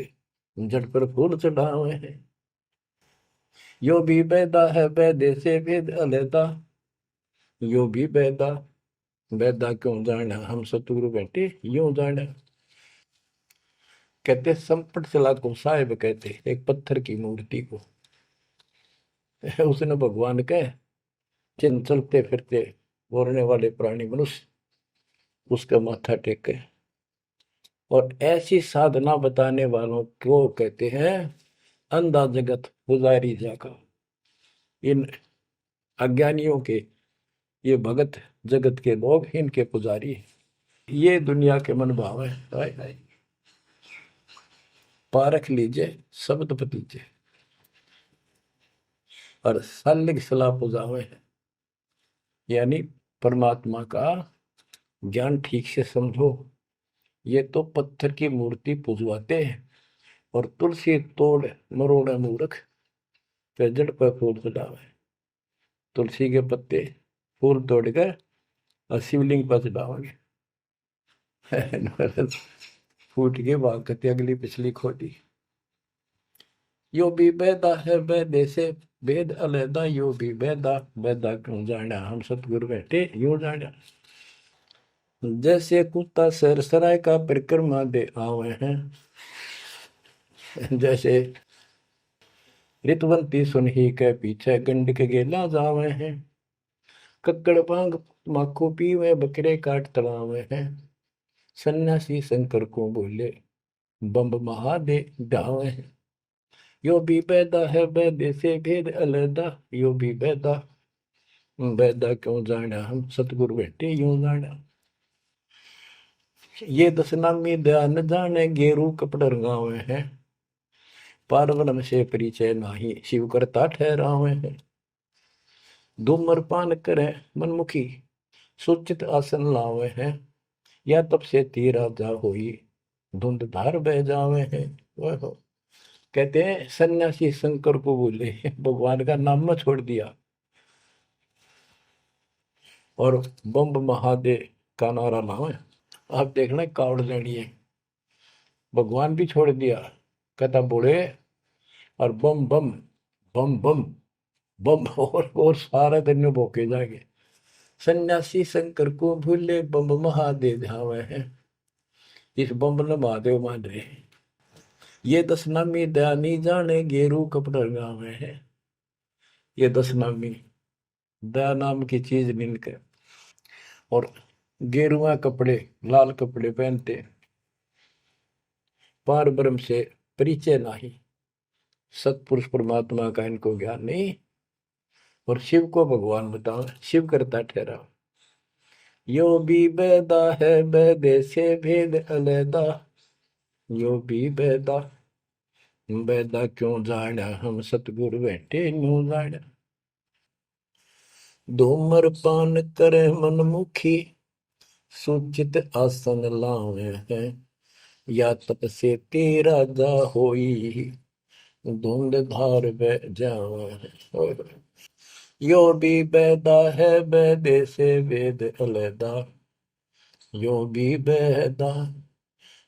[SPEAKER 1] जड़ पर फूल चढ़ावे हैं। यो भी बैदा है बैदे से भेद अलैदा, यो भी बैदा, बैदा क्यों जाना हम सतगुरु बैठे यूं जाना। कहते संपट चला को साहेब कहते एक पत्थर की मूर्ति को, उसने भगवान कहे, जिन चलते फिरते बोलने वाले प्राणी मनुष्य, उसका माथा टेके। और ऐसी साधना बताने वालों को कहते हैं अंधा जगत पुजारी जाका। इन अज्ञानियों के ये भगत जगत के लोग इनके पुजारी हैं। ये दुनिया के मन भाव है। हाय हाय, पारख लीजिए शब्द पतीजे और सालिग सलाह पुजावे है। यानी परमात्मा का ज्ञान ठीक से समझो। ये तो पत्थर की मूर्ति पुजवाते हैं और तुलसी तोड़ मरोड़े मूर्ख पे जड़ पर फूल चढ़ावे। तुलसी के पत्ते फूल तोड़कर और शिवलिंग पर चढ़ाओगे। फूट के भाग कती अगली पिछली खोटी। यो भी बेदा है बेदे से भेद अलैदा, यो भी बेदा बेदा क्यों जाना हम सतगुरु बैठे यूं जाना। जैसे कुत्ता सरसराय का परिक्रमा दे आवे हैं, जैसे रितवंती सुनही के पीछे गंड के गेला जावे हैं। कक्कड़ भांग माखो पीवे बकरे काट तलावे हैं। सन्यासी शंकर को बोले बम्ब महादे डावे हैं। यो भी पैदा है बैदे से भेद अलैदा, यो भी पैदा बैदा क्यों जाना हम सतगुरु बैठे यूं जाना। ये दशनामी ध्यान जाने गेरू कपड़ रंगावे हैं। पारब्रह्म से परिचय नाही शिव करता ठहरावे हैं। धूम्रपान करे मनमुखी सुचित आसन लावे हैं। या तब से तीरा जा होई धुंध धार बह जावे हैं। वह कहते हैं सन्यासी शंकर को बोले भगवान का नाम में छोड़ दिया और बम्ब महादेव का नारा लावे। आप देखना कावड़ लेनी है, भगवान भी छोड़ दिया, कहता बोले और बम बम बम बम बम और सारा दिन में भोके जाएंगे। सन्यासी शंकर को भूले बम महादेव ध्यावे हैं। इस बम ने महादेव मान रहे। ये दशनामी दयानी जाने गेरू कपड़ गावे हैं। ये दशनामी दया नाम की चीज मिलकर और गेरुआ कपड़े लाल कपड़े पहनते। पार ब्रह्म से परिचय नहीं, सतपुरुष परमात्मा का इनको ज्ञान नहीं और शिव को भगवान बताओ शिव करता ठहरा। यो भी बैदा है बैदे से भेद अलैदा, यो भी बैदा बैदा क्यों जाना हम सतगुरु बैठे न्यू जाना। धूमर पान करे मनमुखी सुचित आसन लावे हैं। या तप से तेरा जा होई धुंध धार बह जावे। यो भी बैदा है बैदे से वेद अलैदा, यो भी बैदा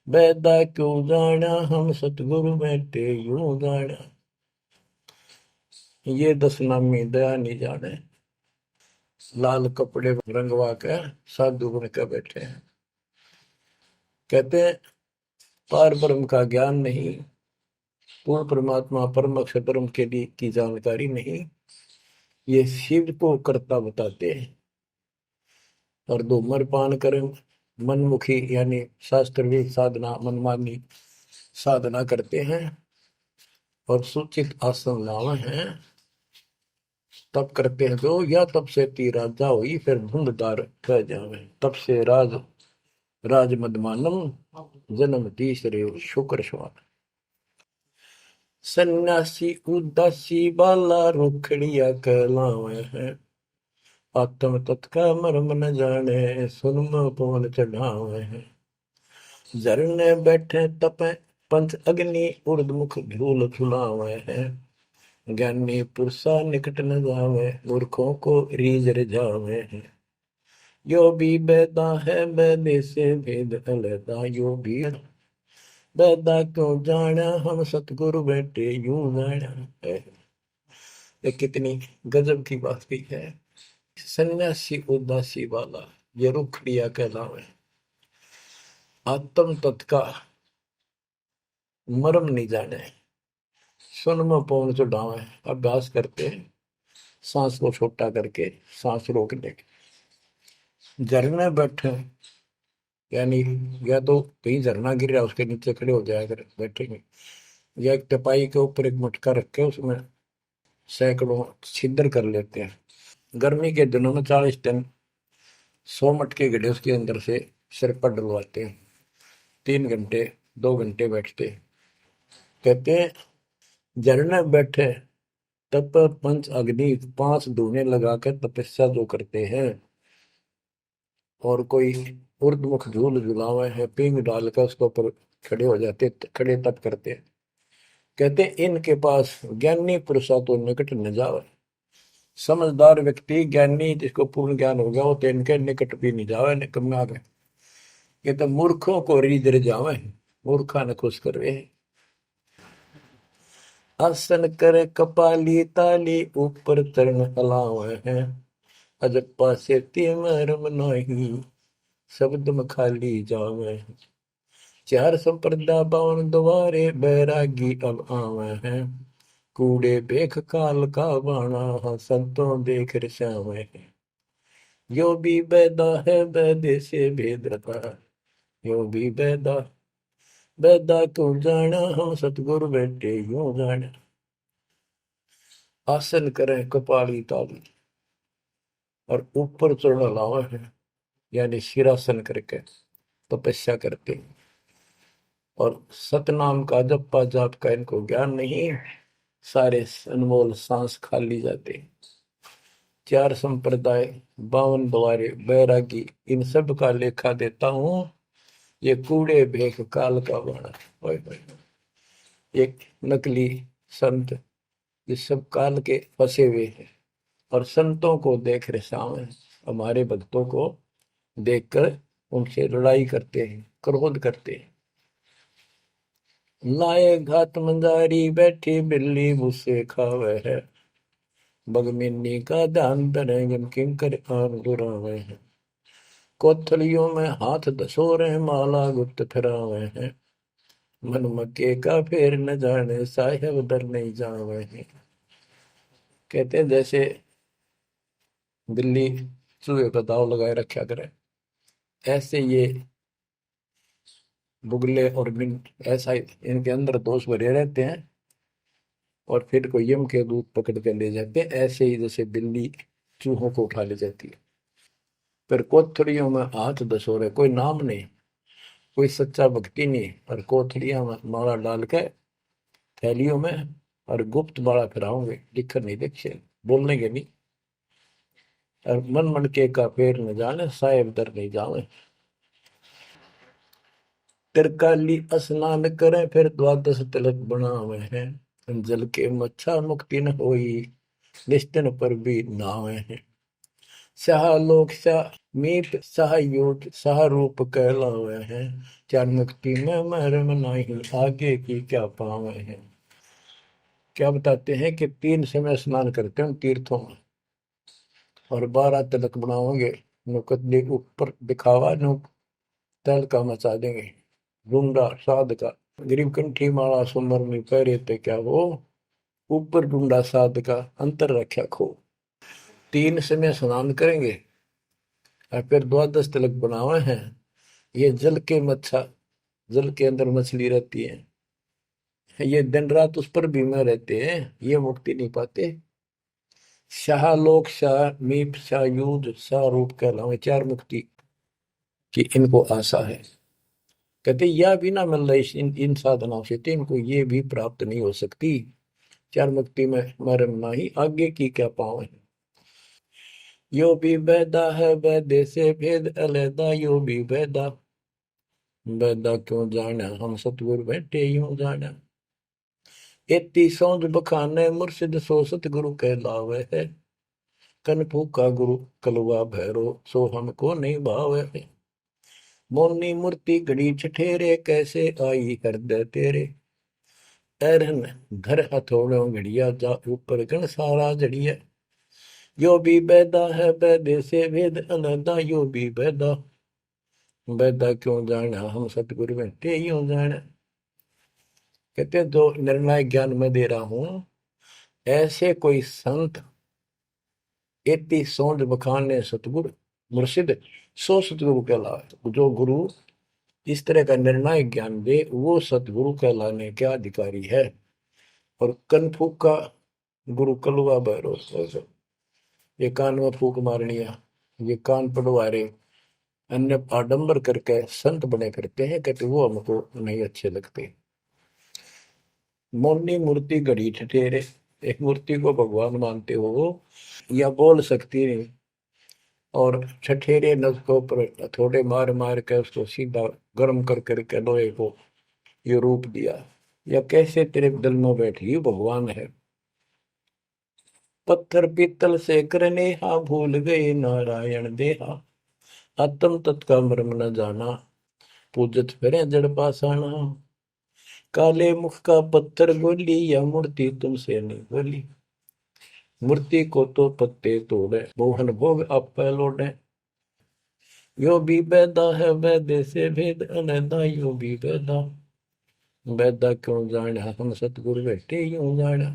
[SPEAKER 1] बैदा क्यों जाना हम सतगुरु बैठे यूं जाना। ये दशनामी दया नहीं जाने, लाल कपड़े रंगवा के साधु बन के बैठे हैं। कहते हैं पार ब्रह्म का ज्ञान नहीं, पूर्ण परमात्मा परम अक्षर ब्रह्म के लिए की जानकारी नहीं, ये शिव को करता बताते हैं। और धूम्रपान करें मनमुखी यानी शास्त्र साधना मनमानी साधना करते हैं और सूचित आसन लावे हैं। तब करते हैं जो या तब से तीरा जाओ ही फिर धुंधदार कह जावे। तब से राज मदमानम जन्म तीसरे शुक्र श्वान। सन्यासी उदासी बाला रुखड़िया कहलावे हैं। आत्म तत्का मर्म न जाने सुनम पवन चढ़ावे हैं। झरने बैठे तपे पंच अग्नि उर्दमुख धूल झुलावे हैं। ज्ञानी पुरुषा निकट न जावे मूर्खों को रीझ रिझावे हैं। यो भी बैदा है बैदे से भेद अलैदा, यो भी बैदा क्यों जाना हम सतगुरु बैठे यूं जाना है। ये कितनी गजब की बात भी है। सन्यासी उदासी वाला ये रुखड़िया कहलावे। आत्म तत्का मर्म नहीं जाने सुन में पौन चढ़ावे। अभ्यास करते हैं सांस को छोटा करके सांस रोकने के। झरने बैठे यानी या तो कहीं झरना गिर रहा है उसके नीचे खड़े हो जाया कर बैठेंगे, या एक टपाई के ऊपर एक मटका रख के उसमें सैकड़ों छिद्र कर लेते हैं। गर्मी के दिनों में 40 दिन 100 मटके गड्ढे उसके अंदर से सिर पर डलवाते हैं। 3 घंटे 2 घंटे बैठते हैं। कहते हैं झरने बैठे तप पंच अग्नि 5 धूने लगाकर तपस्या जो करते हैं, और कोई उर्दमुख झूल झुलावे है पींग डालकर उसके ऊपर खड़े हो जाते, खड़े तप करते हैं। कहते इनके पास ज्ञानी पुरुषा तो निकट न जावे। समझदार व्यक्ति ज्ञानी जिसको पूर्ण ज्ञान हो गया वो तो इनके निकट भी नहीं जावे, निकम्मे आ गए। ये तो मूर्खों को रीझ जावे, मूर्खा ने खुश करवे। आसन करे कपाली ताली ऊपर चरण हलावे है, अजप्पा से मरम नहीं शब्द में खाली जावे। चार संप्रदा बावन द्वारे बैरागी अब आवे हैं, कूड़े बेख काल का बाणा संतों देख रसावे हैं। यो भी बैदा है बैदे से भेद रता, यो भी बैदा बैदा क्यों जाना हम सतगुरु बैठे यूं जाना। आसन करें कपाली ताली और ऊपर चढ़ लावा है, यानी सिरासन करके तपस्या करते हैं। और सतनाम का जप्पा जाप का इनको ज्ञान नहीं, सारे अनमोल सांस खाली जाते। चार संप्रदाय 52 द्वारे बैरागी इन सब का लेखा देता हूं, ये कूड़े भेख काल का बाणा। ओए होए, एक नकली संत ये सब काल के फंसे हुए हैं, और संतों को देख रहे सामने, हमारे भक्तों को देखकर उनसे लड़ाई करते हैं, क्रोध करते हैं। लाए घात मंदारी बैठी बिल्ली भूसे खावे है, बगमिन्नी का ध्यान धरे किंकर आन दुरावे हैं। कोथलियों में हाथ दसोरे माला गुप्त फिरावे हैं, मन मक्के का फेर न जाने साहेब दर नहीं जावे हैं। कहते हैं जैसे बिल्ली चूहे का दाव लगाए रखा करे, ऐसे ये बुगले और मिंट ऐसा इनके अंदर दोष भरे रहते हैं, और फिर कोई यम के दूत पकड़ के ले जाते हैं, ऐसे ही जैसे बिल्ली चूहों को उठा ले जाती है। फिर कोथड़ियों में हाथ दसोरे, कोई नाम नहीं, कोई सच्चा भक्ति नहीं, और कोथड़ियां में माला डाल के थैलियों में, और गुप्त माला फिराओगे, लिखकर नहीं देखे, बोलने के नहीं। और मन मन के का पेड़ न जाने साहेब दर नहीं जावे। तिरकाली स्नान करें फिर द्वादश तिलक बनावे हैं, जल के मच्छा मुक्ति न होई निश्चन पर भी नावे हैं। शाह लोक शाह मीत शाह योग शाह रूप कहलावे हैं, चार मुक्ति में महरम नहीं आगे की क्या पावे हैं। क्या बताते हैं कि 3 समय स्नान करते हैं तीर्थों में, और 12 तिलक बनाओगे, नुकदली ऊपर दिखावा नु तल का मचा देंगे, रूंडा साध का गरीब कंठी माला सुमर में पैरे ते क्या वो, ऊपर ढूंढा साध का अंतर रखा खो। 3 समय स्नान करेंगे और फिर द्वादश तिलक बनावे हैं। ये जल के मच्छा, जल के अंदर मछली रहती है, ये दिन रात उस पर बीमा रहते हैं, ये मुक्ति नहीं पाते। शाह लोक शाह मीप शाह युद्ध शाह रूप कहलावे, 4 मुक्ति की इनको आशा है। कहते यह भी ना मिल रही इन साधनाओं से, तो इनको ये भी प्राप्त नहीं हो सकती। 4 मुक्ति में मरम नहीं आगे की क्या पावे। यो भी बैदा है बैदे से भेद अलैदा, यो भी बैदा बैदा क्यों जाना हम सतगुरु बैठे यूं जाना। एती सौंद बखाने मुर्शिद सो सतगुरु कहलावे है, कन फूका गुरु कलवा भैरो सो हमको नहीं भावे है। मोनी मूर्ति घड़ी ठठेरे कैसे आई हृदय तेरे, ऐरन घर हथौड़ों घड़िया जा ऊपर गण सारा जड़िया। यो भी बैदा है बैदे से भेद अलैदा, यो भी बैदा बैदा क्यों जाना हम सतगुरु बैठे यूं जाना। कहते हैं जो निर्णायक ज्ञान में दे रहा हूं, ऐसे कोई संत एती सौंद बखाने सतगुरु मुर्शिद सो सतगुरु कहलाए। जो गुरु इस तरह का निर्णायक ज्ञान दे वो सतगुरु कहलाने के अधिकारी है। और कनफूक का गुरु कलुआ भैरव, ये कान में फूक मारनिया, ये कान पढ़वा रहे, अन्य आडंबर करके संत बने करते हैं, कहते वो हमको नहीं अच्छे लगते। मौनी मूर्ति घड़ी ठठेरे, एक मूर्ति को भगवान मानते हो या बोल सकती नहीं, और ठठेरे नस को पर थोड़े मार मार के उसको सीधा गर्म कर करके लोहे को ये रूप दिया, या कैसे तेरे दिल में बैठी भगवान है। पत्थर पीतल से करने हा, भूल गए नारायण देहा, आत्म तत्का मर्म न जाना, पूजत फिरे जड़ पासाना। काले मुख का पत्थर बोली, या मूर्ति तुमसे नहीं बोली, मूर्ति को तो पत्ते तोड़े, मोहन भोग आप लौटे। यो भी बैदा है वैदे से भेद अनैदा, यो भी बैदा बैदा क्यों जाना, हम सतगुरु बैठे यूं जाना।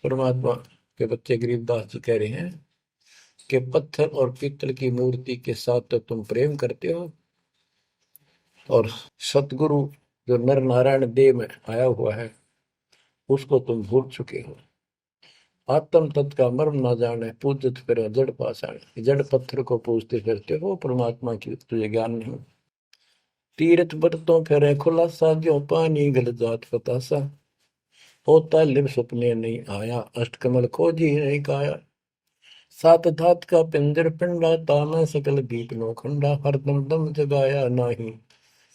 [SPEAKER 1] परमात्मा के बच्चे गरीबदास जी कह रहे हैं कि पत्थर और पीतल की मूर्ति के साथ तो तुम प्रेम करते हो, और सतगुरु जो नर नारायण देह में आया हुआ है उसको तुम भूल चुके हो। आत्म तत्व का मर्म ना जाने, पूजत फिर जड़ पाषाण, जड़ पत्थर को पूजते फिरते हो, परमात्मा की तुझे ज्ञान नहीं। तीर्थ बरतों फिरे खुलासा, जो पानी गल जात फतासा, होता लिव सपने नहीं आया, अष्टकमल खोजी नहीं काया। सात धात का पिंजर पिंडा, ताना सकल दीप नो खंडा, हरदम दम जगाया नाही,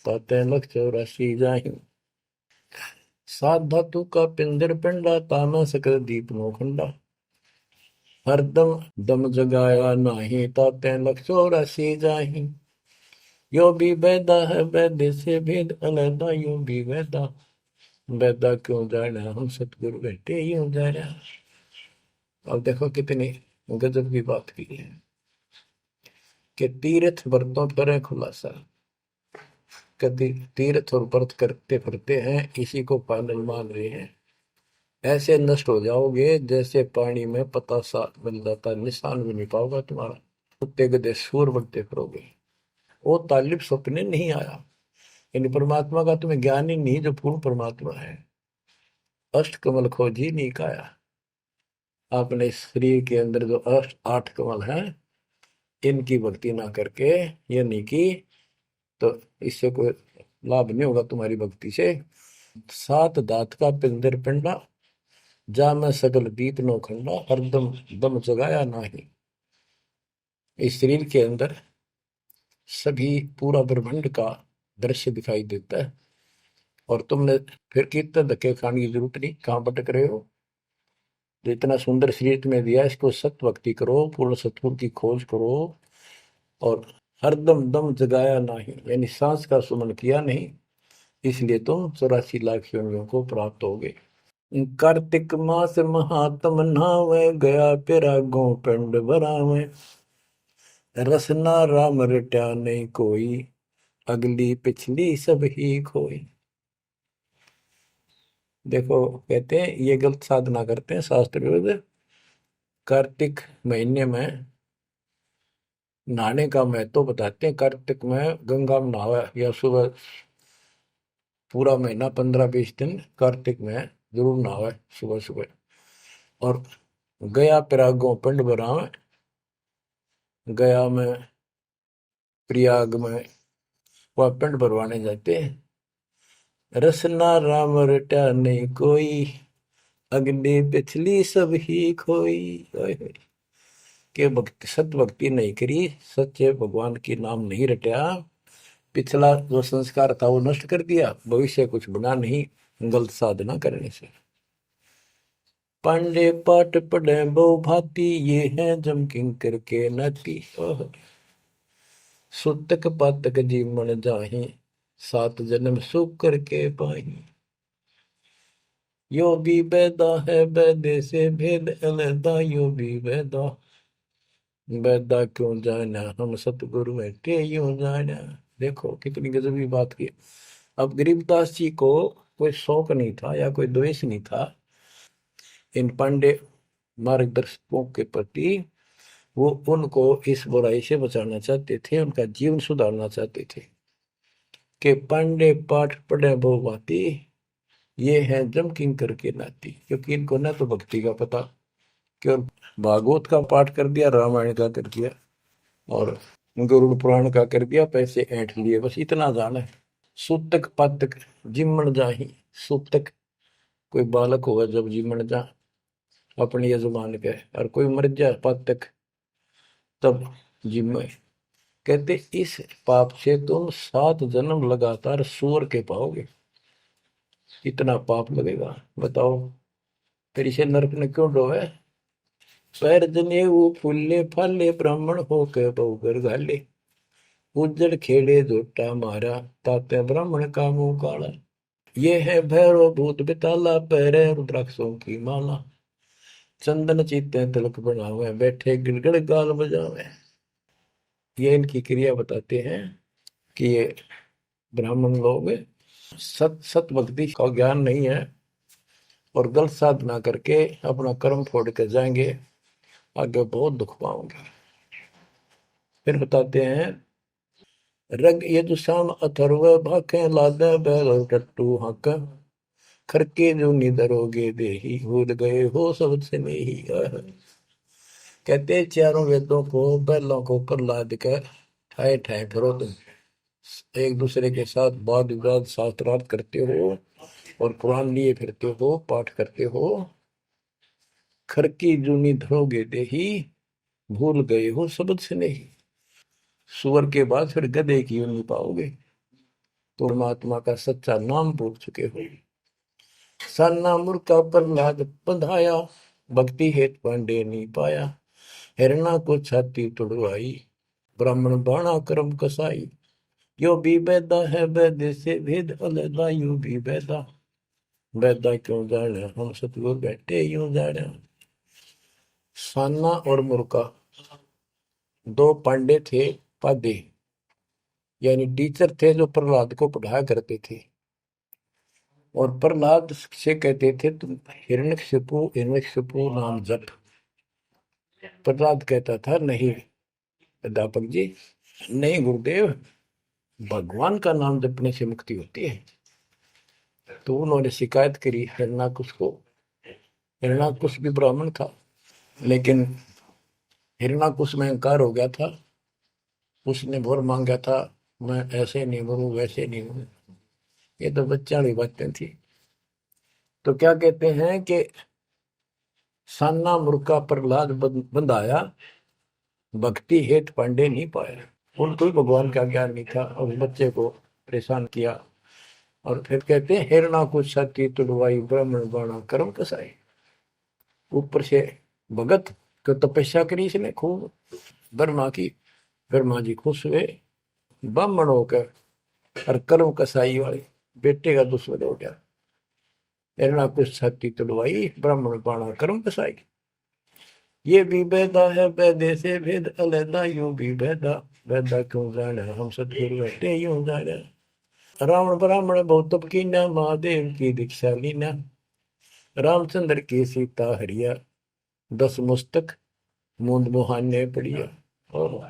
[SPEAKER 1] ताते लख 84 जाहि। सात धातु का पिंजर पिंडा, ताना सकल दीप नो खंडा, हरदम दम जगाया नाही, ताते लख 84 जाहि। यो भी वैदा है वैद्य से भेद अलैदा, यो भी वैदा वैदा क्यों जाना, हम सतगुरु बैठे यूं जाना। अब देखो कितनी गजब की बात की है कि तीर्थ व्रतों पर खुलासा, कभी तीर्थ और व्रत करते फिरते हैं, इसी को पालन मान रहे हैं। ऐसे नष्ट हो जाओगे जैसे पानी में पता सा बन जाता, निशान भी नहीं पाओगा तुम्हारा, कुत्ते गधे सूर बनते फिरोगे। वो तालिब सपने नहीं आया, यानी परमात्मा का तुम्हें ज्ञान ही नहीं जो पूर्ण परमात्मा है। अष्ट कमल खोजी नहीं काया, आपने शरीर के अंदर जो अष्ट 8 कमल हैं इनकी भक्ति ना करके ये नहीं की तो इससे कोई लाभ नहीं होगा तुम्हारी भक्ति से। सात दात का पिंदर पिंडा, जा मैं सकल दीप नो खंडा, हरदम दम जगाया नाही। इस शरीर के अंदर सभी पूरा ब्रह्मांड का दृश्य दिखाई देता है, और तुमने फिर कीर्तन धक्के खाने की जरूरत नहीं, कहाँ भटक रहे हो। जो इतना सुंदर शरीर तुम्हें दिया, इसको सत भक्ति करो, पूर्ण सतगुरु की खोज करो, और हरदम दम जगाया नहीं, यानी सांस का सुमन किया नहीं, इसलिए तुम 84 लाख योनियों को प्राप्त हो गए। कार्तिक मास महात्म नहावे, गया पेरा गो पिंड भरावे, रसना राम रट्या नहीं कोई, अगली पिछली सब ही खोई। देखो कहते हैं ये गलत साधना करते हैं शास्त्र विरुद्ध। कार्तिक महीने में नहाने का महत्व बताते हैं। कार्तिक में गंगा में नहावा, या सुबह पूरा महीना 15-20 दिन कार्तिक में जरूर नहावे सुबह सुबह। और गया प्रयागों पिंड भरावे, गया में प्रयाग में वह पिंड भरवाने जाते हैं। रसना राम रटा नहीं कोई, अगली पिछली सब ही खोई। के भक्ति सत भक्ति नहीं करी, सच्चे भगवान की नाम नहीं रटा, पिछला जो संस्कार था वो नष्ट कर दिया, भविष्य कुछ बना नहीं गलत साधना करने से। पांडे पाठ पढ़े बहु भांति, ये है जम किंकर के नाती। सुतक पातक जीवन जाहि, 7 जन्म सुख करके पाही। यो भी बैदा है बैदे से भेद अलैदा, यो भी बैदा बैदा क्यों जाना, हम सतगुरु बैठे यूं जाना। देखो कितनी गजबी बात की। अब गरीबदास जी को कोई शौक नहीं था या कोई द्वेष नहीं था इन पांडे मार्गदर्शकों के प्रति, वो उनको इस बुराई से बचाना चाहते थे, उनका जीवन सुधारना चाहते थे कि पांडे पाठ पढ़े बहु भांति, ये है जम किंकर के नाती। क्योंकि इनको ना तो भक्ति का पता, केवल भागवत का पाठ कर दिया, रामायण का कर दिया और गरुड़ पुराण का कर दिया, पैसे ऐंठ लिए, बस इतना जाना है। सूतक पातक जिमण जाही। सूतक कोई बालक होगा जब जिमण जा अपने यजमान के, और कोई मर जाए पातक तब जिम। कहते इस पाप से तुम 7 जन्म लगातार सूअर के पाओगे। इतना पाप लगेगा, बताओ। फिर इसे नरक ने क्यों डोवे? पैर जने वो फूले फाले ब्राह्मण हो के बहुगर घाले, उज्जड़ खेड़े झोटा मारा, ताते ब्राह्मण का मुंह काला। ये है भैरव भूत बिताला, पैरे रुद्राक्षों की माला, चंदन चीते तिलक बनावे, बैठे गिड़गड़ गाल बजावे। ये इनकी क्रिया बताते हैं कि ये ब्राह्मण लोग सत सत भक्ति का ज्ञान नहीं है और गलत साधना करके अपना कर्म फोड़ के जाएंगे, आगे बहुत दुख पाओगे। फिर बताते हैं रग यजुषाम अथर्व भाखे लादे बैल टट्टू हक, खरके जो निधरोगे देही, भूल गए हो सब से नहीं। कहते चारों वेदों को बैलों को ऊपर लाद कर ठाए ठाए फिरो तुम, एक दूसरे के साथ वाद विवाद शास्त्रार्थ करते हो और कुरान लिए फिरते हो, पाठ करते हो। खरकी जूनी धरोगे देही, भूल गए हो सबद से नहीं। सुअर के बाद फिर गधे की यूं नहीं पाओगे, तो परमात्मा का सच्चा नाम भूल चुके हो। सन्ना मुर्का प्रहलाद बंधाया, भक्ति हेत पांडे नहीं पाया, हिरणा को छाती तुड़वाई, ब्राह्मण बाणा कर्म कसाई। यो भी बैदा है वैद्य से भेद अलगा, यूं भी बैदा, बैदा क्यों जाने हम सतगुरु बैठे यूं जाने। सान्ना और मुर्का 2 पांडे थे, पादे यानी टीचर थे जो प्रहलाद को पढ़ाया करते थे। और प्रहलाद से कहते थे तुम हिरण्यकशिपु नाम जप। प्रहलाद कहता था नहीं अध्यापक जी, नहीं गुरुदेव, भगवान का नाम जपने से मुक्ति होती है। तो उन्होंने शिकायत करी हिरण्याकुश को। हिरण्याकुश भी ब्राह्मण था, लेकिन हिरण्याकुश में अहंकार हो गया था। उसने वर मांगा था, मैं ऐसे नहीं मरूं वैसे नहीं मरूं। ये तो बच्चा वाली बातें थी। तो क्या कहते हैं कि सान्ना मुर्का प्रहलाद बंधाया, भक्ति हेत पांडे नहीं पाया। उनको भी भगवान का ज्ञान नहीं था और उस बच्चे को परेशान किया। और फिर कहते हैं हिरणा को छाती तुड़वाई, ब्राह्मण बाणा कर्म कसाई। ऊपर से भगत को तपस्या करी इसने खूब ब्रह्मा की, ब्रह्मा जी खुश हुए, ब्राह्मण होकर और कर्म कसाई वाले बेटे का दुश्मन हो गया। हिरणा को छाती तुड़वाई, ब्राह्मण बाणा कर्म कसाई। ये भी बैदा है बैदे से भेद अलैदा, यूं भी बैदा, बैदा क्यों जाने हम सतगुरु बैठे यूं जाने। रावण ब्राह्मण बहुत तप कीना, महादेव की दीक्षा लीना, रामचंद्र की सीता हरिया, 10 मुस्तक मूंद मुहाने पड़िया। और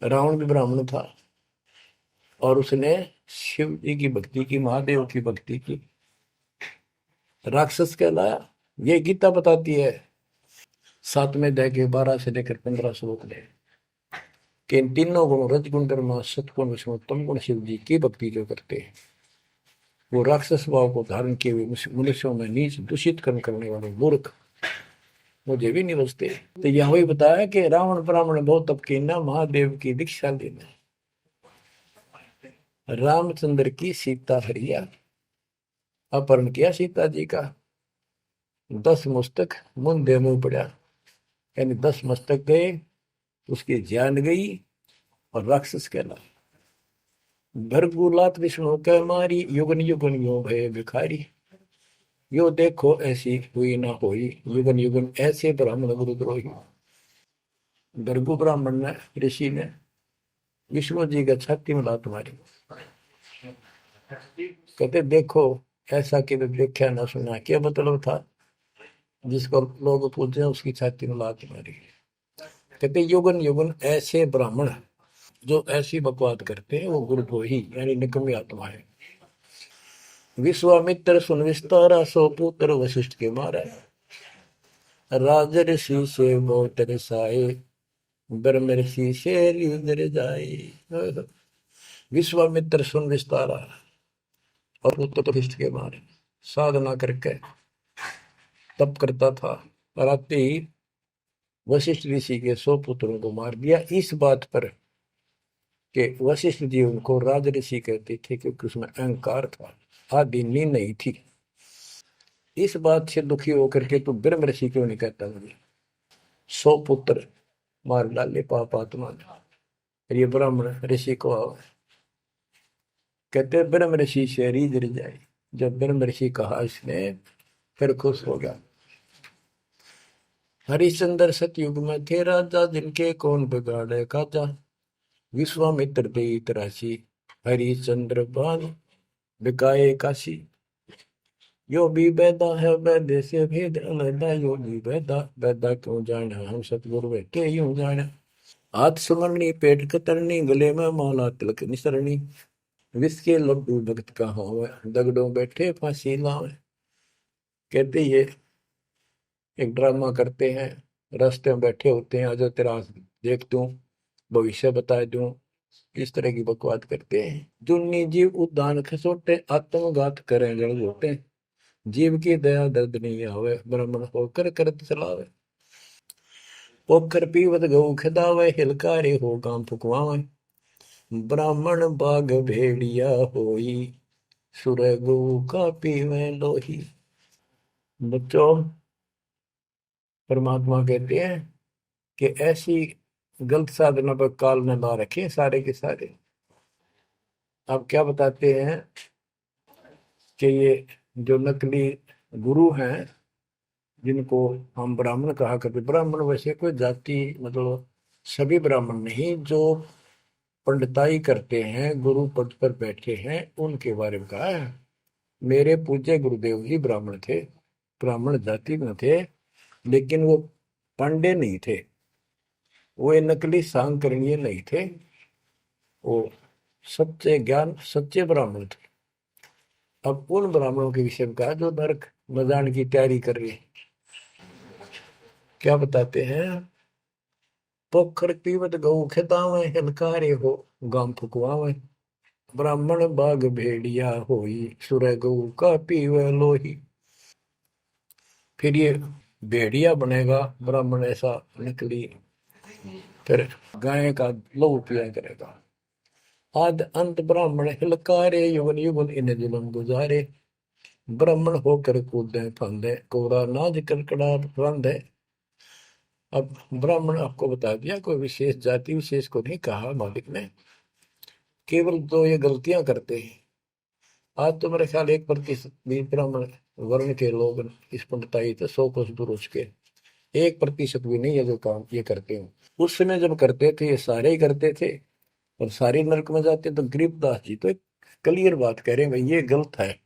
[SPEAKER 1] रावण भी ब्राह्मण था और उसने शिव जी की भक्ति की, महादेव की भक्ति की, राक्षस कहलाया। ये गीता बताती है 7वें अध्याय के 12 से लेकर 15 श्लोक में कि इन तीनों गुण रजगुण कर्म सतगुण विष्णु तम गुण शिव जी की भक्ति जो करते हैं वो राक्षस भाव को धारण किए हुए मनुष्यों में नीच दूषित कर्म करने वाले मूर्ख मुझे भी नहीं बचते। तो यह वही बताया कि रावण ब्राह्मण बहुत तप कीना, महादेव की दीक्षा लेना, रामचंद्र की सीता हरिया, अपहरण किया सीता जी का, 10 मस्तक मुंदे मुंह पड़ा, यानी 10 मस्तक गए, उसकी जान गई और राक्षस कहला। भरगुलात विष्णु कह मारी, युगन युगन यो भय भिखारी, यो देखो ऐसी हुई ना होई, युगन युगन ऐसे ब्राह्मण गुरुद्रोही। भरगु ब्राह्मण ने, ऋषि ने विष्णु जी का छाती में लात मारी। कहते देखो ऐसा कि देखा ना सुना, क्या मतलब था? जिसको लोग पूछते हैं उसकी छाती में लात मारी। कहते युगन युगन ऐसे ब्राह्मण जो ऐसी बकवाद करते हैं वो गुरुद्रोही यानी निकम्मी आत्मा है। विश्वामित्र सुन विस्तारा, सो पुत्र वशिष्ठ के मारा। राजर्षि से बहुत रसाए, ब्रह्म ऋषि से लीन जाए। विश्वामित्र सुन विस्तारा और पुत्र वशिष्ठ के मारे। साधना करके तप करता था और आते ही वशिष्ठ ऋषि के 100 पुत्रों को मार दिया। इस बात पर कि वशिष्ठ जी उनको राज ऋषि कहते थे क्योंकि उसमें अहंकार था, आदि नींद नहीं थी। इस बात से दुखी होकर के तू ब्रह्म ऋषि क्यों नहीं कहता मुझे? 100 पुत्र मार डाले पाप आत्मा ने। ये ब्राह्मण ऋषि को कहते ब्रह्म ऋषि से रीझ जाए। जब ब्रह्म ऋषि कहा इसने फिर खुश हो गया। हरिश्चंद्र सतयुग में थे राजा, जिनके कौन बिगाड़े काजा। विश्वामित्र दे राशि, हरिश्चंद्र बान बिकाए काशी। यो भी बैदा है वैद्य से भेद अलैदा, यो भी बैदा बैदा क्यों जाना, हम सतगुरु बैठे यूं जाना। हाथ सुमरनी पेट कतरनी, गले में माला तिलक निसरनी। विष के लड्डू भगत का हो, दगड़ों बैठे फांसी लावे। कहते ये एक ड्रामा करते हैं, रास्ते में बैठे होते हैं, आज तेरा देख दूं, भविष्य बता दूं, इस तरह की बकवाद करते हैं। जुन्नी जीव उद्दान खसोटे, आत्मघात करें जड़ घोटे। जीव की दया दर्द नहीं आवे, ब्राह्मण होकर करत चलावे। पोखर पीवत गऊ खिदावे, हिलकारे हो काम फुकवावे। ब्राह्मण बाग भेड़िया होई, सुर गऊ का पीवे लोही। बच्चों, परमात्मा कहते हैं कि ऐसी गलत साधना पर काल न ला रखे सारे के सारे। अब क्या बताते हैं कि ये जो नकली गुरु हैं, जिनको हम ब्राह्मण कहा करते, ब्राह्मण वैसे कोई जाति मतलब सभी ब्राह्मण नहीं, जो पंडिताई करते हैं, गुरु पद पर बैठे हैं, उनके बारे में कहा है। मेरे पूज्य गुरुदेव जी ब्राह्मण थे, ब्राह्मण जाति में थे, लेकिन वो पांडे नहीं थे, वो नकली सांकरणीय नहीं थे, वो सच्चे ज्ञान सच्चे ब्राह्मण थे। अब उन ब्राह्मणों के विषय में कहा जो नरक में जाने की तैयारी कर रही है। क्या बताते हैं? पोखर पीवत गऊ खेतावे, हिलकारे हो गाम फुकवावे। ब्राह्मण बाग भेड़िया होई, सुर गऊ का पीवे लोही। फिर ये भेड़िया बनेगा ब्राह्मण, ऐसा निकली, फिर गाय का लहू पिया करेगा। आद अंत ब्राह्मण हिलकारे, युगन युगन इन जुलम गुजारे। ब्राह्मण होकर कूदे फंदे, कोरा नाज कड़कड़ा रंधे। अब ब्राह्मण आपको बता दिया, कोई विशेष जाति विशेष को नहीं कहा मालिक ने, केवल तो ये गलतियां करते हैं। आज तो मेरे ख्याल 1% भी ब्राह्मण वर्ण के लोग इस पंडिताई तो 100 कोस दूर उसके 1% भी नहीं है जो काम ये करते हैं। उस समय जब करते थे ये सारे ही करते थे और सारे नरक में जाते। तो गरीबदास जी तो एक क्लियर बात कह रहे हैं, भाई ये गलत है,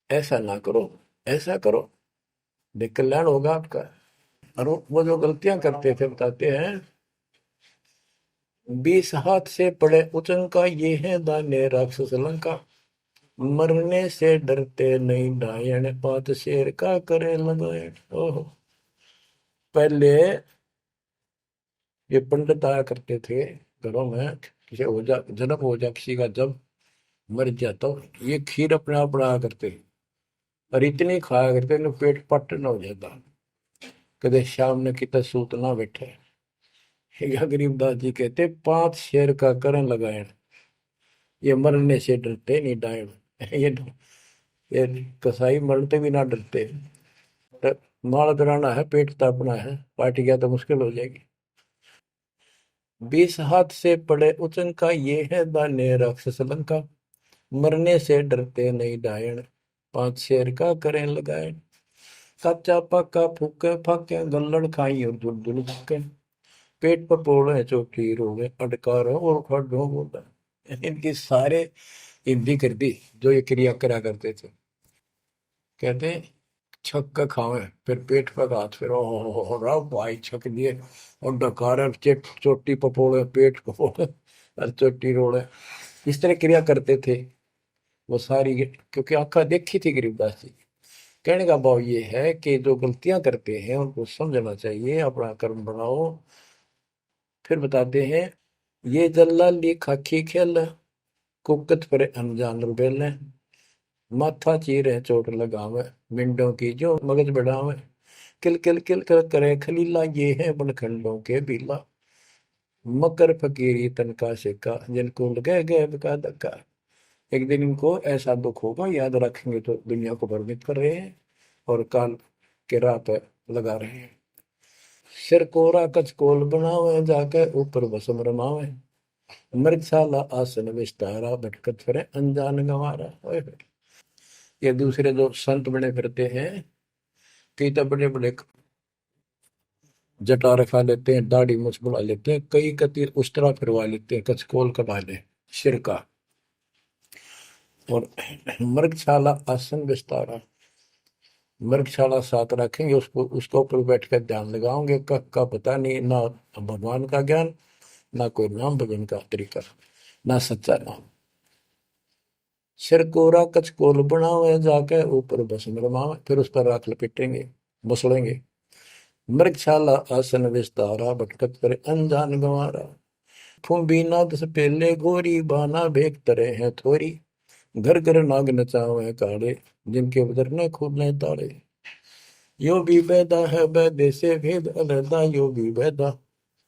[SPEAKER 1] ऐसा ना करो, ऐसा करो, देख कल्याण होगा आपका। और वो जो गलतियां करते थे बताते हैं, 20 हाथ से पड़े उचंका, ये है दाने राक्षस लंका। मरने से डरते नहीं डायन, पात शेर का करे लगाए। ओहो, पहले ये पंडित आया करते थे घरों में, किसी हो जा जन्म हो जा किसी का, जब मर जाता तो ये खीर अपने आप बनाया करते और इतनी खाया करते न पेट पट न हो जाता, कदे शाम ने कितना सूत ना बैठे। या गरीबदास जी कहते 5 शेर का करण लगाए, ये मरने से डरते नहीं डायन। ये कसाई मरते भी ना डरते। माल कराना है, पेट तापना है, पार्टी गया तो मुश्किल हो जाएगी। 20 हाथ से पड़े उचंका, ये है दाने राक्षस लंका। मरने से डरते नहीं डायन, 5 शेर का करें लगाए। कच्चा पक्का फूके फाके, गल्लड़ खाई और दुल दुल फूके। पेट पर पोड़े चौकी रोगे, अटकारो और खड़ो बोला। इनकी सारे हिंदी कर दी जो ये क्रिया करा करते थे। कहते छक के खावे, फिर पेट पे हाथ, फिर ओ रहा भाई छक दिए, और डकार चोटी पपोड़े, पेट पपोड़े और चोटी रोड़े, इस तरह क्रिया करते थे वो सारी, क्योंकि आंखा देखी थी गरीबदास जी। कहने का भाव ये है कि जो गलतियां करते हैं उनको समझना चाहिए, अपना कर्म बनाओ। फिर बताते हैं, ये जल्लाली खाकी खेल, कुकत पर अनजान रुबेल, माथा चीरे चोट लगावे, मिंडों की जो मगज बढ़ावे, किल किल किल कर करे खलीला, ये है बनखंडों के बीला, मकर फकीरी तनका सिक्का, जिनको लगे गए का धक्का। एक दिन इनको ऐसा दुख होगा, याद रखेंगे तो दुनिया को भ्रमित कर रहे हैं और काल के राह पे लगा रहे हैं। सिर कोरा कचकोल बनावे, जाके ऊपर भस्म रमावे, मृगशाला आसन विस्तारा, भटकत फिरे अनजान गंवारा। ये दूसरे जो संत बने फिरते हैं, कई तो बड़े बड़े जटा रखा लेते हैं, दाढ़ी मूछ बुला लेते हैं, कई कति उस्तरा फिरवा लेते हैं, कचकोल कटा ले सिर का, और मृगशाला आसन विस्तारा, मृगशाला साथ रखेंगे, उसको उसके ऊपर बैठ कर ध्यान लगाओगे, कब का पता नहीं, ना भगवान का ज्ञान, ना कोई नाम भजन का तरीका, ना सच्चा नाम। सिर कोरा कचकोल बनावे, जाके ऊपर भस्म रमावे, फिर उस पर राख लपेटेंगे, बसड़ेंगे। मृगशाला आसन विस्तारा, भटकत करे अनजान गंवारा, फूंबी नाद से पहले गोरी, बाना भेक तरे हैं थोरी, घर घर नाग नचावे काले, जिनके उधर न खुले ताले। यो भी बैदा है बैदे से भेद अलहदा, यो भी बैदा,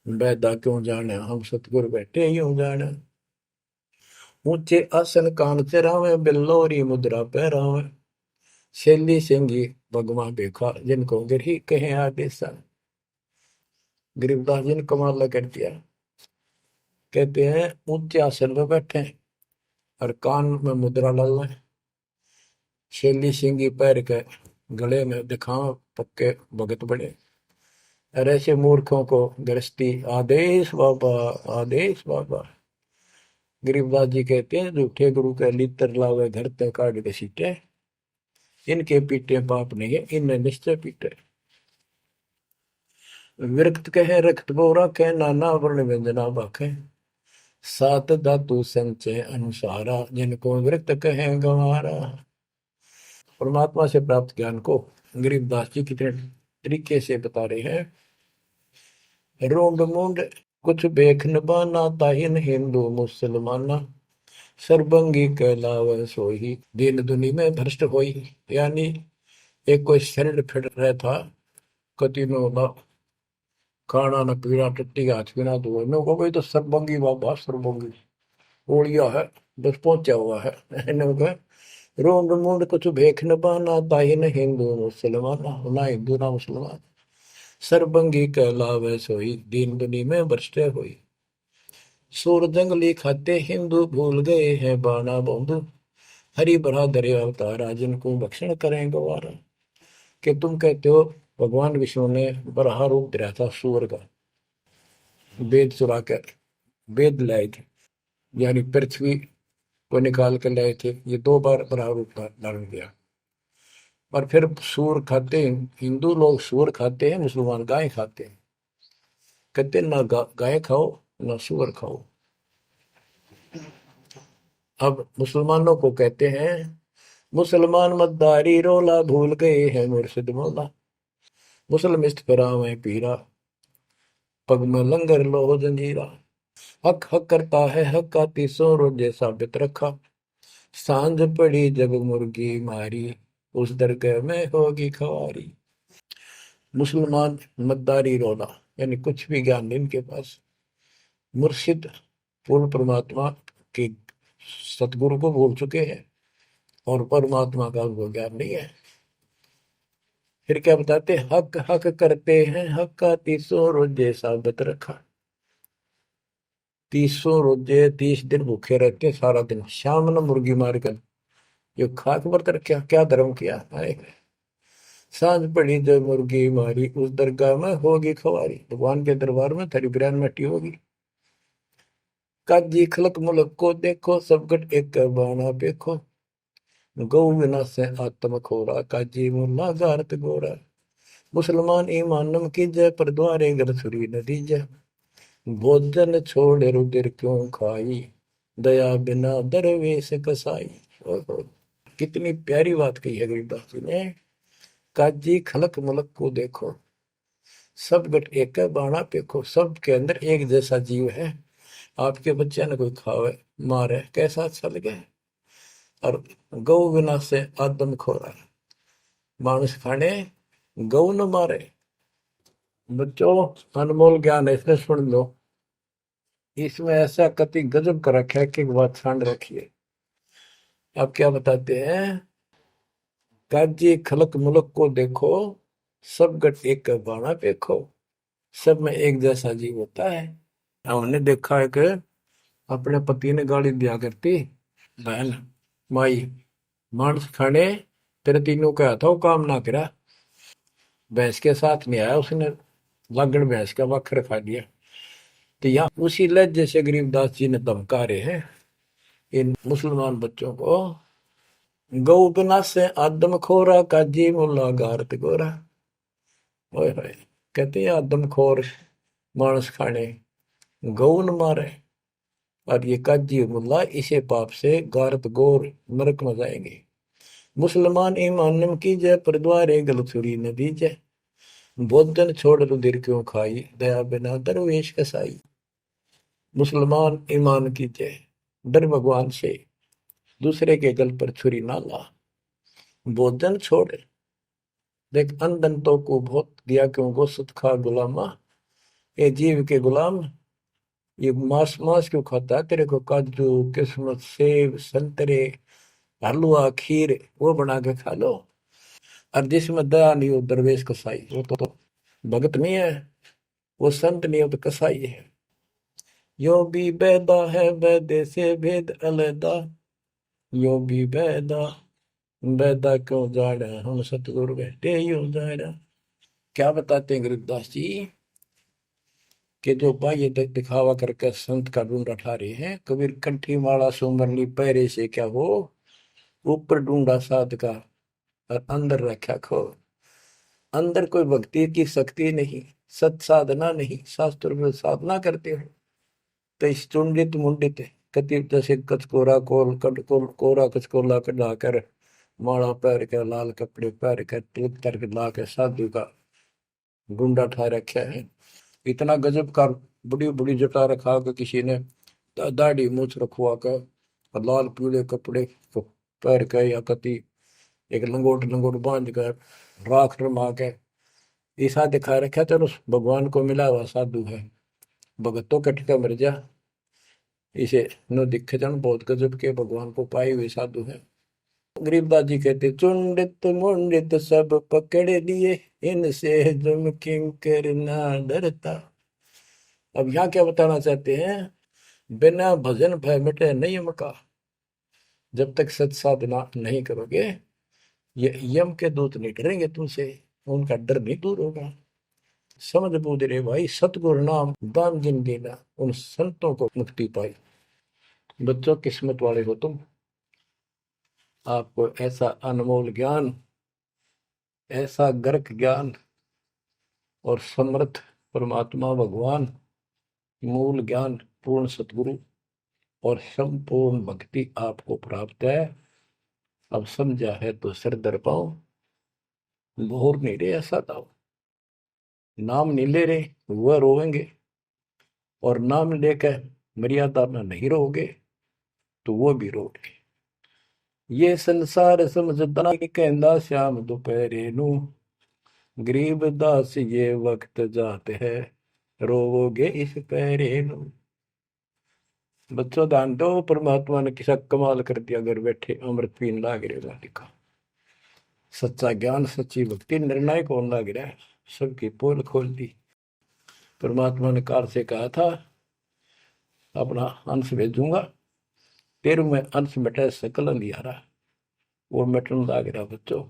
[SPEAKER 1] बैदा क्यों जाने हम सतगुर बैठे यूं जाने। ऊंचे आसन कान चरावे, बिल्लोरी मुद्रा पहरावे, शैली सिंगी भगवा देखा, जिनको गिरही कहे आदेशा। गरीबदास जी ने कमाल कर दिया, कहते हैं ऊंचे आसन पर बैठे और कान में मुद्रा डाल लें, शैली सिंगी पैर के गले में दिखाओ पक्के भगत बड़े, और ऐसे मूर्खों को गृहस्थी आदेश बाबा, आदेश बाबा। गरीबदास जी कहते हैं, झूठे गुरु के लितर लावे, घर ते काट के सीटे, इनके पीटे पाप नहीं है, इन्हें निश्चय पीटे। विरक्त कहे रक्त बोरा के, नाना वर्ण व्यंजना बाखे, सात धातु संचय अनुसारा, जिनको विरक्त कहे गंवारा। परमात्मा से प्राप्त ज्ञान को गरीबदास जी कितने तरीके से बता रहे हैं। रोंड मुंड कुछ बेख न बाना, ताहिन हिंदू मुसलमाना, सरबंगी कहलावे सोही, दीन दुनी में भ्रष्ट होई। यानी एक कोई शरीर फिट रहा था, कति में होता खाना न पीना, टट्टी हाथ पीना धोए में, को कोई तो सरबंगी बाबा, सरबंगी ओलिया है, बस पहुंचा हुआ है। रोंड मुंड कुछ भेख न बाना, ताहिन हिंदू मुसलमाना, ना हिंदू ना मुसलमान, सरबंगी कहलावे सोई, दीन दुनी में भ्रष्ट होई। सूर जंगली खाते हिंदू, भूल गए हैं बाना बंधु, हरि भरा दरे अवतारा, जिनको भक्षण करें गवारा। कि तुम कहते हो भगवान विष्णु ने बराह रूप धरा था सूर का, वेद चुरा कर वेद लाए थे, यानी पृथ्वी को निकाल कर लाए थे, ये दो बार बराह रूप धारण किया। और फिर सूर खाते हैं हिंदू लोग, सूर खाते हैं, मुसलमान गाय खाते हैं। कहते ना गाय खाओ ना सूअर खाओ। अब मुसलमानों को कहते हैं, मुसलमान मद्दारी रोला, भूल गए हैं मुर्शिद मौला, मुसलमिस्त फरावे पीरा, पग में लंगर लो जंजीरा। हक हक करता है हक का, तीसों रोजे साबित रखा, सांझ पड़ी जब मुर्गी मारी, उस दरगाह में होगी खवारी। मुसलमान मद्दारी रोला, यानी कुछ भी ज्ञान नहीं इनके पास। मुर्शिद पूर्ण परमात्मा के सतगुरु को भूल चुके हैं और परमात्मा का उनको ज्ञान नहीं है। फिर क्या बताते, हक हक करते हैं हक का, तीसों रोजे साबित रखा। तीसों रोजे 30 दिन भूखे रहते, सारा दिन शाम न मुर्गी मार कर, ये खाक व्रत रखा, क्या धर्म किया है। सांझ पड़ी जब मुर्गी मारी, उस दरगाह में होगी खवारी, भगवान के दरबार में थरी बिरान मट्टी होगी। काजी खलक मुलक को देखो, सब गट एक बाना देखो, गौ बिना से आत्म खोरा, काजी मुल्ला गारत गोरा। मुसलमान ईमान नम कीजय, पर द्वारे घर छुरी न दीजय। भोजन छोड़ रुधिर क्यों खाई, दया बिना दरवेश कसाई। ओहो, कितनी प्यारी बात कही है गरीबदास जी ने। काजी खलक मलक को देखो, सब गट एक बाणा पेखो। सब के अंदर एक जैसा जीव है। आपके बच्चे ने कोई खावे मारे कैसा अच्छा लगे। और गौ बिना से आदम खोरा, मानुष खाने गौ न मारे। बच्चों, अनमोल ज्ञान है, इसमें सुन लो। इसमें ऐसा कति गजब कर रखा है कि बात छांड रखिए। आप क्या बताते हैं? काजी खलक मुलक को देखो, सब गट एक बाणा पेखो। सब में एक जैसा जीव होता है। हमने देखा है कि अपने पति ने गाली दिया करती बहन माई, मांस खाने तेरे तीनों का था वो काम ना करा। भैंस के साथ नहीं आया उसने, लागण भैंस का वक्र खा लिया। तो यहाँ उसी लहजे से गरीबदास जी ने धमका रहे हैं इन मुसलमान बच्चों को। गौ बिना से आदम खोरा, काजी मुल्ला गारत गोरा। ओए होए, कहते हैं आदम खोर मांस खाने गौ न मारे, और ये काजी मुल्ला इसे पाप से गारत गोर नरक में जाएंगे। मुसलमान ईमान नम कीजय, पर द्वारे गल छुरी न दीजय। भोजन छोड़ रुधिर क्यों खाई, दया बिना दरवेश कसाई। मुसलमान ईमान कीजय, डर भगवान से, दूसरे के गल पर छुरी ना ला। भोजन छोड़, देख अंधन तो को बहुत दिया क्यों गोसत खा गुलामा। ये जीव के गुलाम, ये मांस मांस क्यों खाता है? तेरे को काजू किस्मत सेब संतरे हलवा खीर वो बना के खा लो। और जिसमें दया नहीं हो दरवेश कसाई, वो तो भगत नहीं है, वो संत नहीं हो तो कसाई है। यो भी बैदा है बैदे से भेद अलैदा, यो भी बैदा बैदा क्यों जाड़ा, हम सतगुरु बैठे यो जाड़ा। क्या बताते हैं गरीबदास जी कि जो बाह्य दिखावा करके संत का ढूंढा ठा रहे हैं। कबीर कंठी माला सुमरनी पहरे से क्या हो, ऊपर ढूंढा साध का और अंदर रखा खो। अंदर कोई भक्ति की शक्ति नहीं, सत साधना नहीं, शास्त्र में साधना करते हो तो इस चुंडित मुंडित कति जैसे कचकोरा कोल कट कोल कोरा कचकोला कटा कर माला पैर के लाल कपड़े पैर कर तिलक कर ला के साधु का गुंडा ठा रखा है। इतना गजब का बड़ी बड़ी जटा रखा के किसी ने दाढ़ी मूछ रखवा कर और लाल पीले कपड़े पैर के या कति एक लंगोट लंगोट बांध कर राख रमा के ऐसा दिखा रखा। चलो भगवान को मिला हुआ साधु है, भगतों कटका मर जा। इसे नो दिखे जन बहुत गजब के भगवान को पाए हुए साधु है। गरीबदास जी कहते चुंडित मुंडित सब पकड़ लिए, इनसे जम किंकर ना डरता। अब यहाँ क्या बताना चाहते हैं? बिना भजन भय मिटे नहीं मका। जब तक सत साधना नहीं करोगे ये यम के दूत नहीं डरेंगे तुमसे, उनका डर नहीं दूर होगा। समझ बूझ रे भाई, सतगुरु नाम दान जिन देना, उन संतों को मुक्ति पाई। बच्चों, किस्मत वाले हो तुम, आपको ऐसा अनमोल ज्ञान, ऐसा गर्क ज्ञान और समर्थ परमात्मा भगवान, मूल ज्ञान पूर्ण सतगुरु और संपूर्ण भक्ति आपको प्राप्त है। अब समझा है तो सिर दर पाओ, भोर नहीं रहे ऐसा दाओ। नाम नहीं ले रहे वह रोएंगे, और नाम लेकर मर्यादा में नहीं रहोगे तो वो भी रोगे। ये संसार समझदा कहंदा श्याम दोपहरे नू, गरीब दास ये वक्त जाते है, रोवोगे इस पहरे नू। बच्चों ध्यान दो, परमात्मा ने किसा कमाल कर दिया, घर बैठे अमृत पीन लाग रहे लिखा। सच्चा ज्ञान सच्ची भक्ति निर्णायक होने लग रहा है, सबकी पोल खोल दी। परमात्मा ने काल से कहा था अपना अंश भेजूंगा, तेरु में अंश मिटे सकल अंधियारा, वो मिटन लग रहा। बच्चों,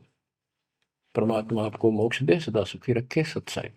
[SPEAKER 1] परमात्मा आपको मोक्ष दे, सदा सुखी रखे। सत्साई।